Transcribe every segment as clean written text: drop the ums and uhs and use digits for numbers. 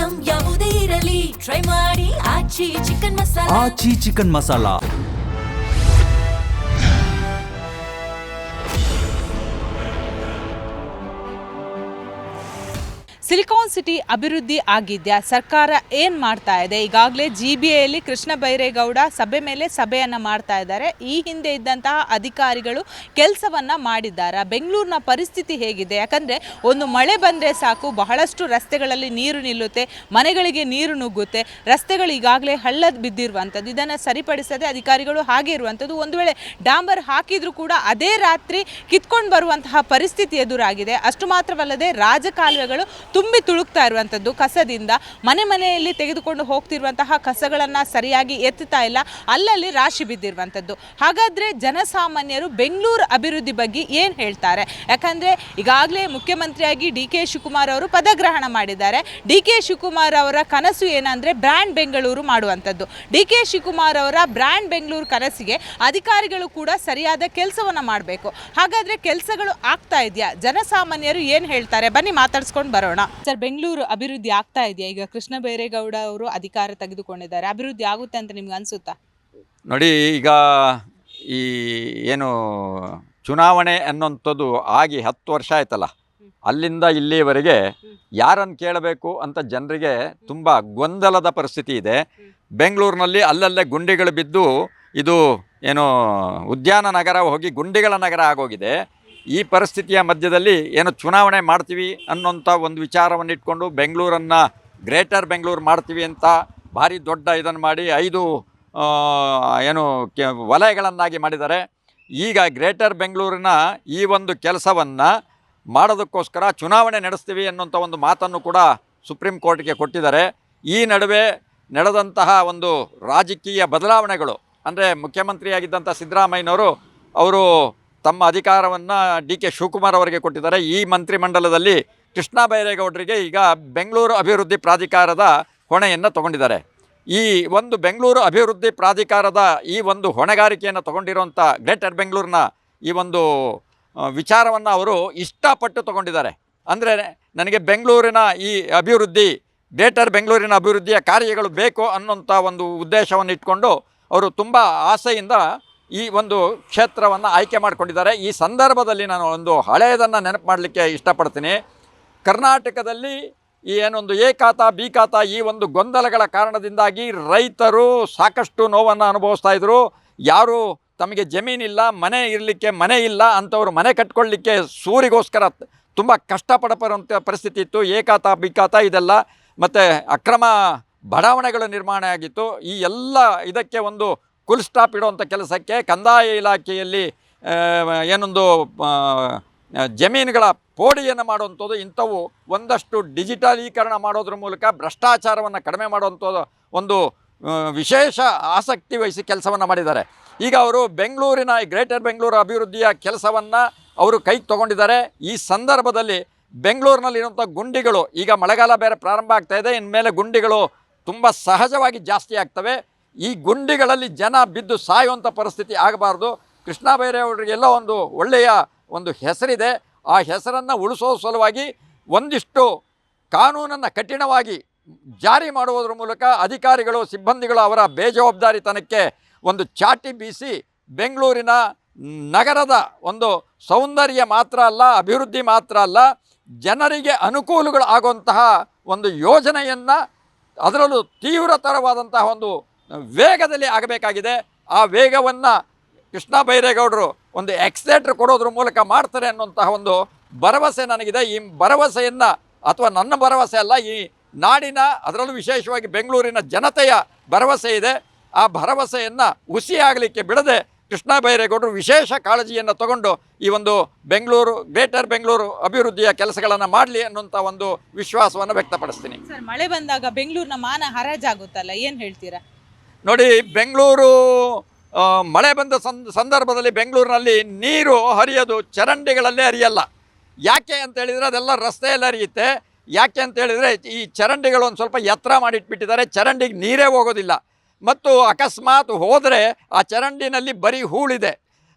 Item ಯಾವುದೇ ಇರಲಿ try ಮಾಡಿ ಆಚಿ ಚಿಕನ್ ಮಸಾಲಾ. ಆಚಿ ಚಿಕನ್ ಮಸಾಲಾ. ಸಿಲಿಕಾನ್ ಸಿಟಿ ಅಭಿವೃದ್ಧಿ ಆಗಿದ್ಯಾ? ಸರ್ಕಾರ ಏನು ಮಾಡ್ತಾ ಇದೆ? ಈಗಾಗಲೇ GBAಯಲ್ಲಿ ಕೃಷ್ಣ ಬೈರೇಗೌಡ ಸಭೆ ಮೇಲೆ ಸಭೆಯನ್ನು ಮಾಡ್ತಾ ಇದ್ದಾರೆ. ಈ ಹಿಂದೆ ಇದ್ದಂತಹ ಅಧಿಕಾರಿಗಳು ಕೆಲಸವನ್ನು ಮಾಡಿದ್ದಾರೆ. ಬೆಂಗಳೂರಿನ ಪರಿಸ್ಥಿತಿ ಹೇಗಿದೆ? ಯಾಕಂದರೆ ಒಂದು ಮಳೆ ಬಂದರೆ ಸಾಕು, ಬಹಳಷ್ಟು ರಸ್ತೆಗಳಲ್ಲಿ ನೀರು ನಿಲ್ಲುತ್ತೆ, ಮನೆಗಳಿಗೆ ನೀರು ನುಗ್ಗುತ್ತೆ, ರಸ್ತೆಗಳು ಈಗಾಗಲೇ ಹಳ್ಳ ಬಿದ್ದಿರುವಂಥದ್ದು. ಇದನ್ನು ಸರಿಪಡಿಸದೆ ಅಧಿಕಾರಿಗಳು ಹಾಗೆ ಇರುವಂಥದ್ದು. ಒಂದು ವೇಳೆ ಡಾಂಬರ್ ಹಾಕಿದರೂ ಕೂಡ ಅದೇ ರಾತ್ರಿ ಕಿತ್ಕೊಂಡು ಬರುವಂತಹ ಪರಿಸ್ಥಿತಿ ಎದುರಾಗಿದೆ. ಅಷ್ಟು ಮಾತ್ರವಲ್ಲದೆ ರಾಜಕಾಲುವೆಗಳು ತುಂಬಿ ತುಳುಕ್ತಾ ಇರುವಂಥದ್ದು ಕಸದಿಂದ. ಮನೆಯಲ್ಲಿ ತೆಗೆದುಕೊಂಡು ಹೋಗ್ತಿರುವಂತಹ ಕಸಗಳನ್ನು ಸರಿಯಾಗಿ ಎತ್ತುತ್ತಾ ಇಲ್ಲ, ಅಲ್ಲಲ್ಲಿ ರಾಶಿ ಬಿದ್ದಿರುವಂಥದ್ದು. ಹಾಗಾದರೆ ಜನಸಾಮಾನ್ಯರು ಬೆಂಗಳೂರು ಅಭಿವೃದ್ಧಿ ಬಗ್ಗೆ ಏನು ಹೇಳ್ತಾರೆ? ಯಾಕಂದರೆ ಈಗಾಗಲೇ ಮುಖ್ಯಮಂತ್ರಿಯಾಗಿ DK ಶಿವಕುಮಾರ್ ಅವರು ಪದಗ್ರಹಣ ಮಾಡಿದ್ದಾರೆ. DK ಶಿವಕುಮಾರ್ ಅವರ ಕನಸು ಏನಂದರೆ ಬ್ರ್ಯಾಂಡ್ ಬೆಂಗಳೂರು ಮಾಡುವಂಥದ್ದು. DK ಶಿವಕುಮಾರ್ ಅವರ ಬ್ರ್ಯಾಂಡ್ ಬೆಂಗಳೂರು ಕನಸಿಗೆ ಅಧಿಕಾರಿಗಳು ಕೂಡ ಸರಿಯಾದ ಕೆಲಸವನ್ನು ಮಾಡಬೇಕು. ಹಾಗಾದರೆ ಕೆಲಸಗಳು ಆಗ್ತಾ ಇದೆಯಾ? ಜನಸಾಮಾನ್ಯರು ಏನು ಹೇಳ್ತಾರೆ? ಬನ್ನಿ ಮಾತಾಡ್ಸ್ಕೊಂಡು ಬರೋಣ. ಸರ್, ಬೆಂಗಳೂರು ಅಭಿವೃದ್ಧಿ ಆಗ್ತಾ ಇದೆಯಾ? ಈಗ ಕೃಷ್ಣ ಬೈರೇಗೌಡ ಅವರು ಅಧಿಕಾರ ತೆಗೆದುಕೊಂಡಿದ್ದಾರೆ, ಅಭಿವೃದ್ಧಿ ಆಗುತ್ತೆ ಅಂತ ನಿಮ್ಗೆ ಅನಿಸುತ್ತಾ? ನೋಡಿ, ಈಗ ಈ ಏನು ಚುನಾವಣೆ ಅನ್ನೋಂಥದ್ದು ಆಗಿ 10 ವರ್ಷ ಆಯ್ತಲ್ಲ, ಅಲ್ಲಿಂದ ಇಲ್ಲಿವರೆಗೆ ಯಾರನ್ನು ಕೇಳಬೇಕು ಅಂತ ಜನರಿಗೆ ತುಂಬ ಗೊಂದಲದ ಪರಿಸ್ಥಿತಿ ಇದೆ. ಬೆಂಗಳೂರಿನಲ್ಲಿ ಅಲ್ಲಲ್ಲೇ ಗುಂಡಿಗಳು ಬಿದ್ದು ಇದು ಏನು ಉದ್ಯಾನ ನಗರ ಹೋಗಿ ಗುಂಡಿಗಳ ನಗರ ಆಗೋಗಿದೆ. ಈ ಪರಿಸ್ಥಿತಿಯ ಮಧ್ಯದಲ್ಲಿ ಏನು ಚುನಾವಣೆ ಮಾಡ್ತೀವಿ ಅನ್ನೋಂಥ ಒಂದು ವಿಚಾರವನ್ನು ಇಟ್ಕೊಂಡು ಬೆಂಗಳೂರನ್ನು ಗ್ರೇಟರ್ ಬೆಂಗಳೂರು ಮಾಡ್ತೀವಿ ಅಂತ ಭಾರಿ ದೊಡ್ಡ ಇದನ್ನು ಮಾಡಿ 5 ಏನು ವಲಯಗಳನ್ನಾಗಿ ಮಾಡಿದ್ದಾರೆ. ಈಗ ಗ್ರೇಟರ್ ಬೆಂಗಳೂರಿನ ಈ ಒಂದು ಕೆಲಸವನ್ನು ಮಾಡೋದಕ್ಕೋಸ್ಕರ ಚುನಾವಣೆ ನಡೆಸ್ತೀವಿ ಅನ್ನೋಂಥ ಒಂದು ಮಾತನ್ನು ಕೂಡ ಸುಪ್ರೀಂ ಕೋರ್ಟ್ಗೆ ಕೊಟ್ಟಿದ್ದಾರೆ. ಈ ನಡುವೆ ನಡೆದಂತಹ ಒಂದು ರಾಜಕೀಯ ಬದಲಾವಣೆಗಳು ಅಂದರೆ ಮುಖ್ಯಮಂತ್ರಿಯಾಗಿದ್ದಂಥ ಸಿದ್ದರಾಮಯ್ಯನವರು ಅವರು ತಮ್ಮ ಅಧಿಕಾರವನ್ನು DK ಶಿವಕುಮಾರ್ ಅವರಿಗೆ ಕೊಟ್ಟಿದ್ದಾರೆ. ಈ ಮಂತ್ರಿಮಂಡಲದಲ್ಲಿ ಕೃಷ್ಣ ಬೈರೇಗೌಡರಿಗೆ ಈಗ ಬೆಂಗಳೂರು ಅಭಿವೃದ್ಧಿ ಪ್ರಾಧಿಕಾರದ ಹೊಣೆಯನ್ನು ತಗೊಂಡಿದ್ದಾರೆ. ಈ ಒಂದು ಬೆಂಗಳೂರು ಅಭಿವೃದ್ಧಿ ಪ್ರಾಧಿಕಾರದ ಈ ಒಂದು ಹೊಣೆಗಾರಿಕೆಯನ್ನು ತಗೊಂಡಿರುವಂಥ ಗ್ರೇಟರ್ ಬೆಂಗಳೂರಿನ ಈ ಒಂದು ವಿಚಾರವನ್ನು ಅವರು ಇಷ್ಟಪಟ್ಟು ತಗೊಂಡಿದ್ದಾರೆ. ಅಂದರೆ ನನಗೆ ಬೆಂಗಳೂರಿನ ಈ ಅಭಿವೃದ್ಧಿ, ಗ್ರೇಟರ್ ಬೆಂಗಳೂರಿನ ಅಭಿವೃದ್ಧಿಯ ಕಾರ್ಯಗಳು ಬೇಕು ಅನ್ನೋಂಥ ಒಂದು ಉದ್ದೇಶವನ್ನು ಇಟ್ಕೊಂಡು ಅವರು ತುಂಬ ಆಸೆಯಿಂದ ಈ ಒಂದು ಕ್ಷೇತ್ರವನ್ನು ಆಯ್ಕೆ ಮಾಡಿಕೊಂಡಿದ್ದಾರೆ. ಈ ಸಂದರ್ಭದಲ್ಲಿ ನಾನು ಒಂದು ಹಳೆಯದನ್ನು ನೆನಪು ಮಾಡಲಿಕ್ಕೆ ಇಷ್ಟಪಡ್ತೀನಿ. ಕರ್ನಾಟಕದಲ್ಲಿ ಈ ಏನೊಂದು ಎ ಖಾತಾ ಬಿ ಖಾತಾ ಈ ಒಂದು ಗೊಂದಲಗಳ ಕಾರಣದಿಂದಾಗಿ ರೈತರು ಸಾಕಷ್ಟು ನೋವನ್ನು ಅನುಭವಿಸ್ತಾ ಇದ್ದರು. ಯಾರು ತಮಗೆ ಜಮೀನಿಲ್ಲ, ಮನೆ ಇರಲಿಕ್ಕೆ ಮನೆ ಇಲ್ಲ ಅಂಥವ್ರು ಮನೆ ಕಟ್ಕೊಳ್ಳಿಕ್ಕೆ ಸೂರಿಗೋಸ್ಕರ ತುಂಬ ಕಷ್ಟಪಡುವಂಥ ಪರಿಸ್ಥಿತಿ ಇತ್ತು. ಎ ಖಾತಾ ಬಿ ಖಾತಾ ಇದೆಲ್ಲ ಮತ್ತು ಅಕ್ರಮ ಬಡಾವಣೆಗಳು ನಿರ್ಮಾಣ ಆಗಿತ್ತು. ಈ ಎಲ್ಲ ಇದಕ್ಕೆ ಒಂದು ಫುಲ್ ಸ್ಟಾಪ್ ಇಡುವಂಥ ಕೆಲಸಕ್ಕೆ ಕಂದಾಯ ಇಲಾಖೆಯಲ್ಲಿ ಏನೊಂದು ಜಮೀನುಗಳ ಪೋಡಿಯನ್ನು ಮಾಡುವಂಥದ್ದು, ಇಂಥವು ಒಂದಷ್ಟು ಡಿಜಿಟಲೀಕರಣ ಮಾಡೋದ್ರ ಮೂಲಕ ಭ್ರಷ್ಟಾಚಾರವನ್ನು ಕಡಿಮೆ ಮಾಡುವಂಥದ್ದು ಒಂದು ವಿಶೇಷ ಆಸಕ್ತಿ ವಹಿಸಿ ಕೆಲಸವನ್ನು ಮಾಡಿದ್ದಾರೆ. ಈಗ ಅವರು ಬೆಂಗಳೂರಿನ ಗ್ರೇಟರ್ ಬೆಂಗಳೂರು ಅಭಿವೃದ್ಧಿಯ ಕೆಲಸವನ್ನು ಅವರು ಕೈಗೆ ತೊಗೊಂಡಿದ್ದಾರೆ. ಈ ಸಂದರ್ಭದಲ್ಲಿ ಬೆಂಗಳೂರಿನಲ್ಲಿರುವಂಥ ಗುಂಡಿಗಳು, ಈಗ ಮಳೆಗಾಲ ಬೇರೆ ಪ್ರಾರಂಭ ಆಗ್ತಾಯಿದೆ, ಇನ್ಮೇಲೆ ಗುಂಡಿಗಳು ತುಂಬ ಸಹಜವಾಗಿ ಜಾಸ್ತಿ ಆಗ್ತವೆ. ಈ ಗುಂಡಿಗಳಲ್ಲಿ ಜನ ಬಿದ್ದು ಸಾಯುವಂಥ ಪರಿಸ್ಥಿತಿ ಆಗಬಾರ್ದು. ಕೃಷ್ಣ ಬೈರೇಗೌಡರಿಗೆಲ್ಲ ಒಂದು ಒಳ್ಳೆಯ ಒಂದು ಹೆಸರಿದೆ. ಆ ಹೆಸರನ್ನು ಉಳಿಸೋ ಸಲುವಾಗಿ ಒಂದಿಷ್ಟು ಕಾನೂನನ್ನು ಕಠಿಣವಾಗಿ ಜಾರಿ ಮಾಡುವುದರ ಮೂಲಕ ಅಧಿಕಾರಿಗಳು ಸಿಬ್ಬಂದಿಗಳು ಅವರ ಬೇಜವಾಬ್ದಾರಿತನಕ್ಕೆ ಒಂದು ಚಾಟಿ ಬೀಸಿ ಬೆಂಗಳೂರಿನ ನಗರದ ಒಂದು ಸೌಂದರ್ಯ ಮಾತ್ರ ಅಲ್ಲ, ಅಭಿವೃದ್ಧಿ ಮಾತ್ರ ಅಲ್ಲ, ಜನರಿಗೆ ಅನುಕೂಲಗಳು ಆಗುವಂತಹ ಒಂದು ಯೋಜನೆಯನ್ನು ಅದರಲ್ಲೂ ತೀವ್ರತರವಾದಂತಹ ಒಂದು ವೇಗದಲ್ಲಿ ಆಗಬೇಕಾಗಿದೆ. ಆ ವೇಗವನ್ನು ಕೃಷ್ಣ ಬೈರೇಗೌಡರು ಒಂದು ಎಕ್ಸಲೇಟರ್ ಕೊಡೋದ್ರ ಮೂಲಕ ಮಾಡ್ತಾರೆ ಅನ್ನುವಂತಹ ಒಂದು ಭರವಸೆ ನನಗಿದೆ. ಈ ಭರವಸೆಯನ್ನು, ಅಥವಾ ನನ್ನ ಭರವಸೆ ಅಲ್ಲ, ಈ ನಾಡಿನ ಅದರಲ್ಲೂ ವಿಶೇಷವಾಗಿ ಬೆಂಗಳೂರಿನ ಜನತೆಯ ಭರವಸೆ ಇದೆ. ಆ ಭರವಸೆಯನ್ನು ಹುಸಿಯಾಗಲಿಕ್ಕೆ ಬಿಡದೆ ಕೃಷ್ಣ ಬೈರೇಗೌಡರು ವಿಶೇಷ ಕಾಳಜಿಯನ್ನು ತಗೊಂಡು ಈ ಒಂದು ಬೆಂಗಳೂರು ಗ್ರೇಟರ್ ಬೆಂಗಳೂರು ಅಭಿವೃದ್ಧಿಯ ಕೆಲಸಗಳನ್ನು ಮಾಡಲಿ ಅನ್ನುವಂಥ ಒಂದು ವಿಶ್ವಾಸವನ್ನು ವ್ಯಕ್ತಪಡಿಸ್ತೀನಿ. ಸರ್, ಮಳೆ ಬಂದಾಗ ಬೆಂಗಳೂರಿನ ಮಾನ ಹರಾಜಾಗುತ್ತಲ್ಲ, ಏನು ಹೇಳ್ತೀರಾ? ನೋಡಿ, ಬೆಂಗಳೂರು ಮಳೆ ಬಂದ ಸಂದರ್ಭದಲ್ಲಿ ಬೆಂಗಳೂರಿನಲ್ಲಿ ನೀರು ಹರಿಯೋದು ಚರಂಡಿಗಳಲ್ಲೇ ಹರಿಯಲ್ಲ. ಯಾಕೆ ಅಂತೇಳಿದರೆ ಅದೆಲ್ಲ ರಸ್ತೆಯಲ್ಲಿ ಹರಿಯುತ್ತೆ. ಯಾಕೆ ಅಂತೇಳಿದರೆ ಈ ಚರಂಡಿಗಳು ಒಂದು ಸ್ವಲ್ಪ ಎತ್ತರ ಮಾಡಿಟ್ಬಿಟ್ಟಿದ್ದಾರೆ, ಚರಂಡಿಗೆ ನೀರೇ ಹೋಗೋದಿಲ್ಲ. ಮತ್ತು ಅಕಸ್ಮಾತ್ ಹೋದರೆ ಆ ಚರಂಡಿನಲ್ಲಿ ಬರೀ ಹೂಳಿದೆ.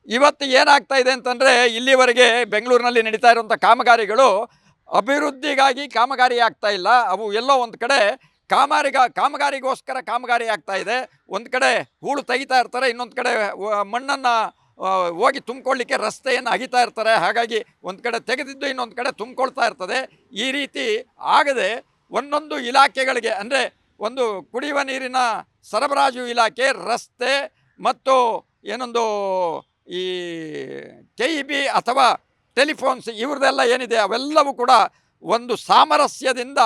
ಇವತ್ತು ಏನಾಗ್ತಾ ಇದೆ ಅಂತಂದರೆ, ಇಲ್ಲಿವರೆಗೆ ಬೆಂಗಳೂರಿನಲ್ಲಿ ನಡೀತಾ ಇರುವಂಥ ಕಾಮಗಾರಿಗಳು ಅಭಿವೃದ್ಧಿಗಾಗಿ ಕಾಮಗಾರಿ ಆಗ್ತಾ ಇಲ್ಲ. ಅವು ಎಲ್ಲೋ ಒಂದು ಕಡೆ ಕಾಮಗಾರಿಗೋಸ್ಕರ ಕಾಮಗಾರಿ ಆಗ್ತಾ ಇದೆ. ಒಂದು ಕಡೆ ಹೂಳು ತೆಗಿತಾ ಇರ್ತಾರೆ, ಇನ್ನೊಂದು ಕಡೆ ಮಣ್ಣನ್ನು ಹೋಗಿ ತುಂಬಿಕೊಳ್ಳಿಕ್ಕೆ ರಸ್ತೆಯನ್ನು ಅಗಿತಾ ಇರ್ತಾರೆ. ಹಾಗಾಗಿ ಒಂದು ಕಡೆ ತೆಗೆದಿದ್ದು ಇನ್ನೊಂದು ಕಡೆ ತುಂಬಿಕೊಳ್ತಾ ಇರ್ತದೆ. ಈ ರೀತಿ ಆಗದೆ ಒಂದೊಂದು ಇಲಾಖೆಗಳಿಗೆ, ಅಂದರೆ ಒಂದು ಕುಡಿಯುವ ನೀರಿನ ಸರಬರಾಜು ಇಲಾಖೆ, ರಸ್ತೆ ಮತ್ತು ಏನೊಂದು ಈ KEB ಅಥವಾ ಟೆಲಿಫೋನ್ಸ್ ಇವ್ರದ್ದೆಲ್ಲ ಏನಿದೆ ಅವೆಲ್ಲವೂ ಕೂಡ ಒಂದು ಸಾಮರಸ್ಯದಿಂದ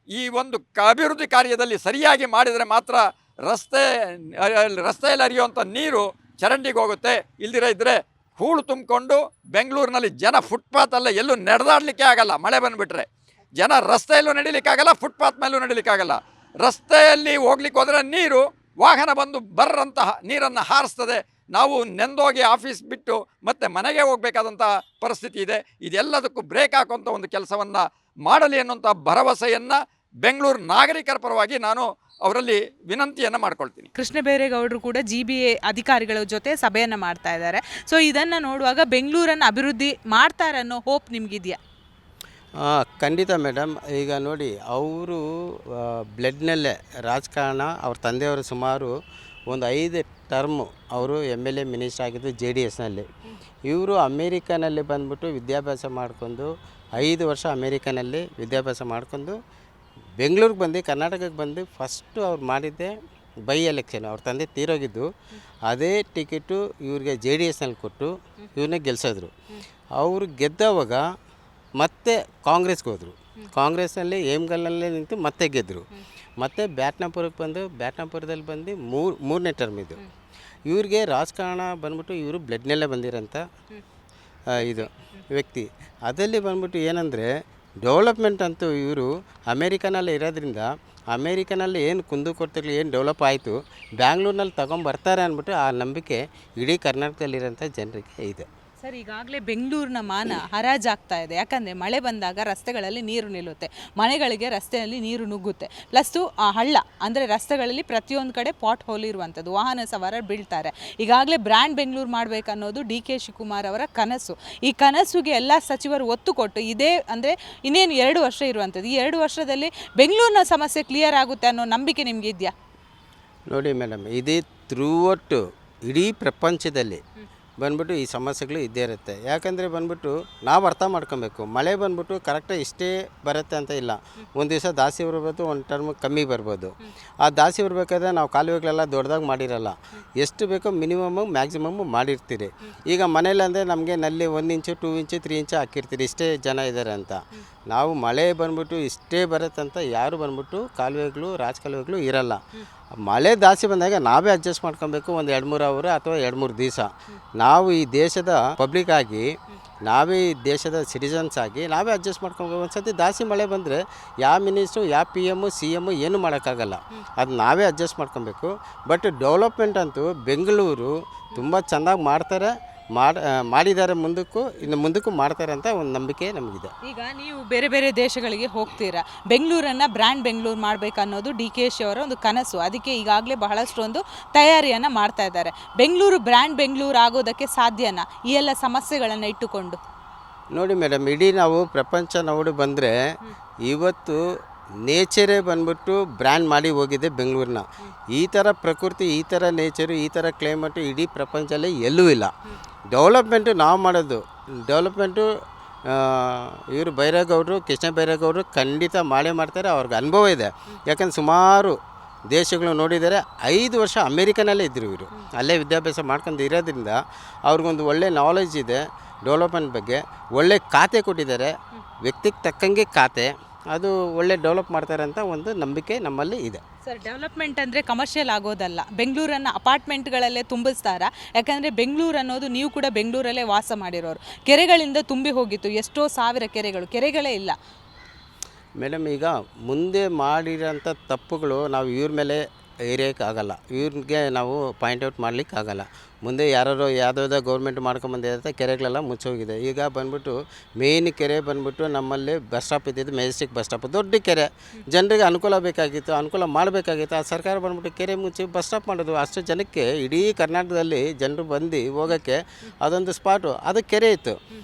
ಈ ಒಂದು ಅಭಿವೃದ್ಧಿ ಕಾರ್ಯದಲ್ಲಿ ಸರಿಯಾಗಿ ಮಾಡಿದರೆ ಮಾತ್ರ ರಸ್ತೆಯಲ್ಲಿ ಹರಿಯುವಂಥ ನೀರು ಚರಂಡಿಗೆ ಹೋಗುತ್ತೆ. ಇದ್ದರೆ ಹೂಳು ತುಂಬಿಕೊಂಡು ಬೆಂಗಳೂರಿನಲ್ಲಿ ಜನ ಫುಟ್ಪಾತಲ್ಲೇ ಎಲ್ಲೂ ನಡೆದಾಡಲಿಕ್ಕೆ ಆಗಲ್ಲ. ಮಳೆ ಬಂದುಬಿಟ್ರೆ ಜನ ರಸ್ತೆಯಲ್ಲೂ ನಡಿಲಿಕ್ಕಾಗಲ್ಲ, ಫುಟ್ಪಾತ್ ಮೇಲೂ ನಡಿಲಿಕ್ಕಾಗಲ್ಲ. ರಸ್ತೆಯಲ್ಲಿ ಹೋಗ್ಲಿಕ್ಕೆ ಹೋದರೆ ನೀರು ವಾಹನ ಬಂದು ಬರ್ರಂತಹ ನೀರನ್ನು ಹಾರಿಸ್ತದೆ. ನಾವು ನೆಂದೋಗಿ ಆಫೀಸ್ ಬಿಟ್ಟು ಮತ್ತೆ ಮನೆಗೆ ಹೋಗಬೇಕಾದಂಥ ಪರಿಸ್ಥಿತಿ ಇದೆ. ಇದೆಲ್ಲದಕ್ಕೂ ಬ್ರೇಕ್ ಹಾಕುವಂಥ ಒಂದು ಕೆಲಸವನ್ನು ಮಾಡಲಿ ಅನ್ನುವಂಥ ಭರವಸೆಯನ್ನು ಬೆಂಗಳೂರು ನಾಗರಿಕರ ಪರವಾಗಿ ನಾನು ಅವರಲ್ಲಿ ವಿನಂತಿಯನ್ನು ಮಾಡ್ಕೊಳ್ತೀನಿ. ಕೃಷ್ಣ ಬೈರೇಗೌಡರು ಕೂಡ GBA ಅಧಿಕಾರಿಗಳ ಜೊತೆ ಸಭೆಯನ್ನು ಮಾಡ್ತಾ ಇದ್ದಾರೆ. ಸೊ ಇದನ್ನು ನೋಡುವಾಗ ಬೆಂಗಳೂರನ್ನು ಅಭಿವೃದ್ಧಿ ಮಾಡ್ತಾರೆ ಅನ್ನೋ ಹೋಪ್ ನಿಮಗಿದೆಯಾ? ಖಂಡಿತ ಮೇಡಮ್. ಈಗ ನೋಡಿ, ಅವರು ಬ್ಲಡ್ನಲ್ಲೇ ರಾಜಕಾರಣ. ಅವ್ರ ತಂದೆಯವರು ಸುಮಾರು ಒಂದು 5 ಟರ್ಮು ಅವರು MLA ಮಿನಿಸ್ಟರ್ ಆಗಿದ್ದು JDSನಲ್ಲಿ. ಇವರು ಅಮೇರಿಕನಲ್ಲಿ ಬಂದ್ಬಿಟ್ಟು ವಿದ್ಯಾಭ್ಯಾಸ ಮಾಡ್ಕೊಂಡು 5 ವರ್ಷ ಅಮೇರಿಕನಲ್ಲಿ ವಿದ್ಯಾಭ್ಯಾಸ ಮಾಡ್ಕೊಂಡು ಬೆಂಗಳೂರಿಗೆ ಬಂದು ಕರ್ನಾಟಕಕ್ಕೆ ಬಂದು ಫಸ್ಟು ಅವ್ರು ಮಾಡಿದ್ದೆ ಬೈ ಎಲೆಕ್ಷನ್. ಅವ್ರ ತಂದೆ ತೀರೋಗಿದ್ದು, ಅದೇ ಟಿಕೆಟು ಇವ್ರಿಗೆ JDSನಲ್ಲಿ ಕೊಟ್ಟು ಇವ್ರನ್ನ ಗೆಲ್ಸಿದ್ರು. ಅವರು ಗೆದ್ದವಾಗ ಮತ್ತೆ ಕಾಂಗ್ರೆಸ್ಗೆ ಹೋದರು. ಕಾಂಗ್ರೆಸ್ನಲ್ಲಿ ಹೇಮಗಲ್ನಲ್ಲೇ ನಿಂತು ಮತ್ತೆ ಗೆದ್ದರು. ಮತ್ತು ಬ್ಯಾಟ್ನಾಪುರಕ್ಕೆ ಬಂದು ಬ್ಯಾಟ್ನಾಪುರದಲ್ಲಿ ಬಂದು ಮೂರನೇ ಟರ್ಮ್ ಇದು. ಇವ್ರಿಗೆ ರಾಜಕಾರಣ ಬಂದ್ಬಿಟ್ಟು ಇವರು ಬ್ಲಡ್ನಲ್ಲೇ ಬಂದಿರೋಂಥ ಇದು ವ್ಯಕ್ತಿ. ಅದರಲ್ಲಿ ಬಂದ್ಬಿಟ್ಟು ಏನಂದರೆ ಡೆವಲಪ್ಮೆಂಟ್ ಅಂತೂ ಇವರು ಅಮೇರಿಕನಲ್ಲಿ ಇರೋದ್ರಿಂದ ಅಮೇರಿಕನಲ್ಲಿ ಏನು ಕುಂದುಕೊರತೆಗಳು ಏನು ಡೆವಲಪ್ ಆಯಿತು ಬ್ಯಾಂಗ್ಳೂರಿನಲ್ಲಿ ತಗೊಂಬರ್ತಾರೆ ಅಂದ್ಬಿಟ್ಟು ಆ ನಂಬಿಕೆ ಇಡೀ ಕರ್ನಾಟಕದಲ್ಲಿರೋಂಥ ಜನರಿಗೆ ಇದೆ. ಸರ್, ಈಗಾಗಲೇ ಬೆಂಗಳೂರಿನ ಮಾನ ಹರಾಜಾಗ್ತಾ ಇದೆ. ಯಾಕಂದರೆ ಮಳೆ ಬಂದಾಗ ರಸ್ತೆಗಳಲ್ಲಿ ನೀರು ನಿಲ್ಲುತ್ತೆ, ಮನೆಗಳಿಗೆ ರಸ್ತೆಯಲ್ಲಿ ನೀರು ನುಗ್ಗುತ್ತೆ. ಪ್ಲಸ್ಸು ಹಳ್ಳ ಅಂದರೆ ರಸ್ತೆಗಳಲ್ಲಿ ಪ್ರತಿಯೊಂದು ಕಡೆ ಪಾಟ್ ಹೋಲ್ ಇರುವಂಥದ್ದು, ವಾಹನ ಸವಾರರು ಬೀಳ್ತಾರೆ. ಈಗಾಗಲೇ ಬ್ರ್ಯಾಂಡ್ ಬೆಂಗಳೂರು ಮಾಡಬೇಕನ್ನೋದು DK ಶಿವಕುಮಾರ್ ಅವರ ಕನಸು. ಈ ಕನಸಿಗೆ ಎಲ್ಲ ಸಚಿವರು ಒತ್ತು ಕೊಟ್ಟು ಇದೇ ಅಂದರೆ ಇನ್ನೇನು 2 ವರ್ಷ ಇರುವಂಥದ್ದು, ಈ 2 ವರ್ಷದಲ್ಲಿ ಬೆಂಗಳೂರಿನ ಸಮಸ್ಯೆ ಕ್ಲಿಯರ್ ಆಗುತ್ತೆ ಅನ್ನೋ ನಂಬಿಕೆ ನಿಮಗೆ ಇದೆಯಾ? ನೋಡಿ ಮೇಡಮ್, ಇದು ಥ್ರೂಔಟ್ ಇಡೀ ಪ್ರಪಂಚದಲ್ಲಿ ಬಂದ್ಬಿಟ್ಟು ಈ ಸಮಸ್ಯೆಗಳು ಇದ್ದೇ ಇರುತ್ತೆ. ಯಾಕಂದರೆ ಬಂದ್ಬಿಟ್ಟು ನಾವು ಅರ್ಥ ಮಾಡ್ಕೊಬೇಕು. ಮಳೆ ಬಂದ್ಬಿಟ್ಟು ಕರೆಕ್ಟಾಗಿ ಇಷ್ಟೇ ಬರುತ್ತೆ ಅಂತ ಇಲ್ಲ. ಒಂದು ದಿವಸ ಜಾಸ್ತಿ ಬರ್ಬೋದು, ಒಂದು ಟರ್ಮ್ ಕಮ್ಮಿ ಬರ್ಬೋದು. ಆ ಜಾಸ್ತಿ ಬರಬೇಕಾದ್ರೆ ನಾವು ಕಾಲುವೆಗಳೆಲ್ಲ ದೊಡ್ಡದಾಗಿ ಮಾಡಿರಲ್ಲ. ಎಷ್ಟು ಬೇಕೋ ಮಿನಿಮಮ್ಮು ಮ್ಯಾಕ್ಸಿಮಮ್ಮು ಮಾಡಿರ್ತೀರಿ. ಈಗ ಮನೇಲಿ ಅಂದರೆ ನಮಗೆ ನಲ್ಲಿ 1 ಇಂಚು 2 ಇಂಚು 3 ಇಂಚು ಹಾಕಿರ್ತೀರಿ, ಇಷ್ಟೇ ಜನ ಇದ್ದಾರೆ ಅಂತ. ನಾವು ಮಳೆ ಬಂದ್ಬಿಟ್ಟು ಇಷ್ಟೇ ಬರುತ್ತಂತ ಯಾರು ಬಂದ್ಬಿಟ್ಟು ಕಾಲುವೆಗಳು ಕಾಲುವೆಗಳು ಇರಲ್ಲ. ಮಳೆ ಜಾಸ್ತಿ ಬಂದಾಗ ನಾವೇ ಅಡ್ಜಸ್ಟ್ ಮಾಡ್ಕೊಬೇಕು. ಒಂದು 2-3 ಅವರ್ ಅಥವಾ 2-3 ದಿವಸ ನಾವು ಈ ದೇಶದ ಪಬ್ಲಿಕ್ ಆಗಿ, ನಾವೇ ಈ ದೇಶದ ಸಿಟಿಸನ್ಸ್ ಆಗಿ ನಾವೇ ಅಡ್ಜಸ್ಟ್ ಮಾಡ್ಕೊಬೇಕು. ಒಂದು ಸತಿ ಜಾಸ್ತಿ ಮಳೆ ಬಂದರೆ ಯಾವ ಮಿನಿಸ್ಟ್ರು, ಯಾವ PM, CM ಏನೂ ಮಾಡೋಕ್ಕಾಗಲ್ಲ. ಅದು ನಾವೇ ಅಡ್ಜಸ್ಟ್ ಮಾಡ್ಕೊಬೇಕು. ಬಟ್ ಡೆವಲಪ್ಮೆಂಟ್ ಅಂತೂ ಬೆಂಗಳೂರು ತುಂಬ ಚೆಂದಾಗಿ ಮಾಡ್ತಾರೆ, ಮಾಡಿದ್ದಾರೆ. ಮುಂದಕ್ಕೂ ಮಾಡ್ತಾರೆ ಅಂತ ಒಂದು ನಂಬಿಕೆ ನಮಗಿದೆ. ಈಗ ನೀವು ಬೇರೆ ಬೇರೆ ದೇಶಗಳಿಗೆ ಹೋಗ್ತೀರಾ, ಬೆಂಗಳೂರನ್ನು ಬ್ರ್ಯಾಂಡ್ ಬೆಂಗಳೂರು ಮಾಡಬೇಕನ್ನೋದು DK ಅವರ ಒಂದು ಕನಸು. ಅದಕ್ಕೆ ಈಗಾಗಲೇ ಬಹಳಷ್ಟೊಂದು ತಯಾರಿಯನ್ನು ಮಾಡ್ತಾ ಇದ್ದಾರೆ. ಬೆಂಗಳೂರು ಬ್ರ್ಯಾಂಡ್ ಬೆಂಗಳೂರು ಆಗೋದಕ್ಕೆ ಸಾಧ್ಯನಾ ಈ ಎಲ್ಲ ಸಮಸ್ಯೆಗಳನ್ನು ಇಟ್ಟುಕೊಂಡು? ನೋಡಿ ಮೇಡಮ್, ಇಡೀ ನಾವು ಪ್ರಪಂಚ ನೋಡಿ ಬಂದರೆ ಇವತ್ತು ನೇಚರೇ ಬಂದ್ಬಿಟ್ಟು ಬ್ರ್ಯಾಂಡ್ ಮಾಡಿ ಹೋಗಿದೆ ಬೆಂಗಳೂರನ್ನ. ಈ ಥರ ಪ್ರಕೃತಿ, ಈ ಥರ ನೇಚರು, ಈ ಥರ ಕ್ಲೈಮೇಟು ಇಡೀ ಪ್ರಪಂಚದಲ್ಲಿ ಎಲ್ಲೂ ಇಲ್ಲ. ಡೆವಲಪ್ಮೆಂಟು ನಾವು ಮಾಡೋದು. ಡೆವಲಪ್ಮೆಂಟು ಇವರು ಬೈರೇಗೌಡರು, ಕೃಷ್ಣ ಬೈರೇಗೌಡರು ಖಂಡಿತ ಮಾಡೇ ಮಾಡ್ತಾರೆ. ಅವ್ರಿಗೆ ಅನುಭವ ಇದೆ. ಯಾಕಂದ್ರೆ ಸುಮಾರು ದೇಶಗಳು ನೋಡಿದ್ದಾರೆ. 5 ವರ್ಷ ಅಮೇರಿಕನಲ್ಲೇ ಇದ್ದರು ಇವರು. ಅಲ್ಲೇ ವಿದ್ಯಾಭ್ಯಾಸ ಮಾಡ್ಕೊಂಡು ಇರೋದ್ರಿಂದ ಅವ್ರಿಗೊಂದು ಒಳ್ಳೆ ನಾಲೆಜ್ ಇದೆ ಡೆವಲಪ್ಮೆಂಟ್ ಬಗ್ಗೆ. ಒಳ್ಳೆ ಖಾತೆ ಕೊಟ್ಟಿದ್ದಾರೆ, ವ್ಯಕ್ತಿಗೆ ತಕ್ಕಂಗೆ ಖಾತೆ. ಅದು ಒಳ್ಳೆ ಡೆವಲಪ್ ಮಾಡ್ತಾರೆ ಅಂತ ಒಂದು ನಂಬಿಕೆ ನಮ್ಮಲ್ಲಿ ಇದೆ. ಸರ್, ಡೆವಲಪ್ಮೆಂಟ್ ಅಂದರೆ ಕಮರ್ಷಿಯಲ್ ಆಗೋದಲ್ಲ. ಬೆಂಗಳೂರನ್ನು ಅಪಾರ್ಟ್ಮೆಂಟ್ಗಳಲ್ಲೇ ತುಂಬಿಸ್ತಾರಾ? ಯಾಕಂದರೆ ಬೆಂಗಳೂರು ಅನ್ನೋದು, ನೀವು ಕೂಡ ಬೆಂಗಳೂರಲ್ಲೇ ವಾಸ ಮಾಡಿರೋರು, ಕೆರೆಗಳಿಂದ ತುಂಬಿ ಹೋಗಿತ್ತು. ಎಷ್ಟೋ ಸಾವಿರ ಕೆರೆಗಳೇ ಇಲ್ಲ. ಮೇಡಮ್, ಈಗ ಮುಂದೆ ಮಾಡಿರೋಂಥ ತಪ್ಪುಗಳು ನಾವು ಇವ್ರ ಮೇಲೆ ಏರಿಯೋಕ್ಕಾಗಲ್ಲ. ಇವ್ರಿಗೆ ನಾವು ಪಾಯಿಂಟ್ಔಟ್ ಮಾಡಲಿಕ್ಕಾಗಲ್ಲ. ಮುಂದೆ ಯಾವುದೋ ಗೌರ್ಮೆಂಟ್ ಮಾಡ್ಕೊಂಬಂದಿರುತ್ತೆ, ಕೆರೆಗಳೆಲ್ಲ ಮುಚ್ಚೋಗಿದೆ. ಈಗ ಬಂದ್ಬಿಟ್ಟು ಮೇನ್ ಕೆರೆ ಬಂದ್ಬಿಟ್ಟು ನಮ್ಮಲ್ಲಿ ಬಸ್ ಸ್ಟಾಪ್ ಇದ್ದಿದ್ದು ಮೆಜೆಸ್ಟಿಕ್ ಬಸ್ ಸ್ಟಾಪ್, ದೊಡ್ಡ ಕೆರೆ. ಜನರಿಗೆ ಅನುಕೂಲ ಬೇಕಾಗಿತ್ತು, ಅನುಕೂಲ ಮಾಡಬೇಕಾಗಿತ್ತು. ಆ ಸರ್ಕಾರ ಬಂದ್ಬಿಟ್ಟು ಕೆರೆ ಮುಚ್ಚಿ ಬಸ್ ಸ್ಟಾಪ್ ಮಾಡೋದು. ಅಷ್ಟು ಜನಕ್ಕೆ ಇಡೀ ಕರ್ನಾಟಕದಲ್ಲಿ ಜನರು ಬಂದು ಹೋಗೋಕ್ಕೆ ಅದೊಂದು ಸ್ಪಾಟು, ಅದು ಕೆರೆ ಇತ್ತು.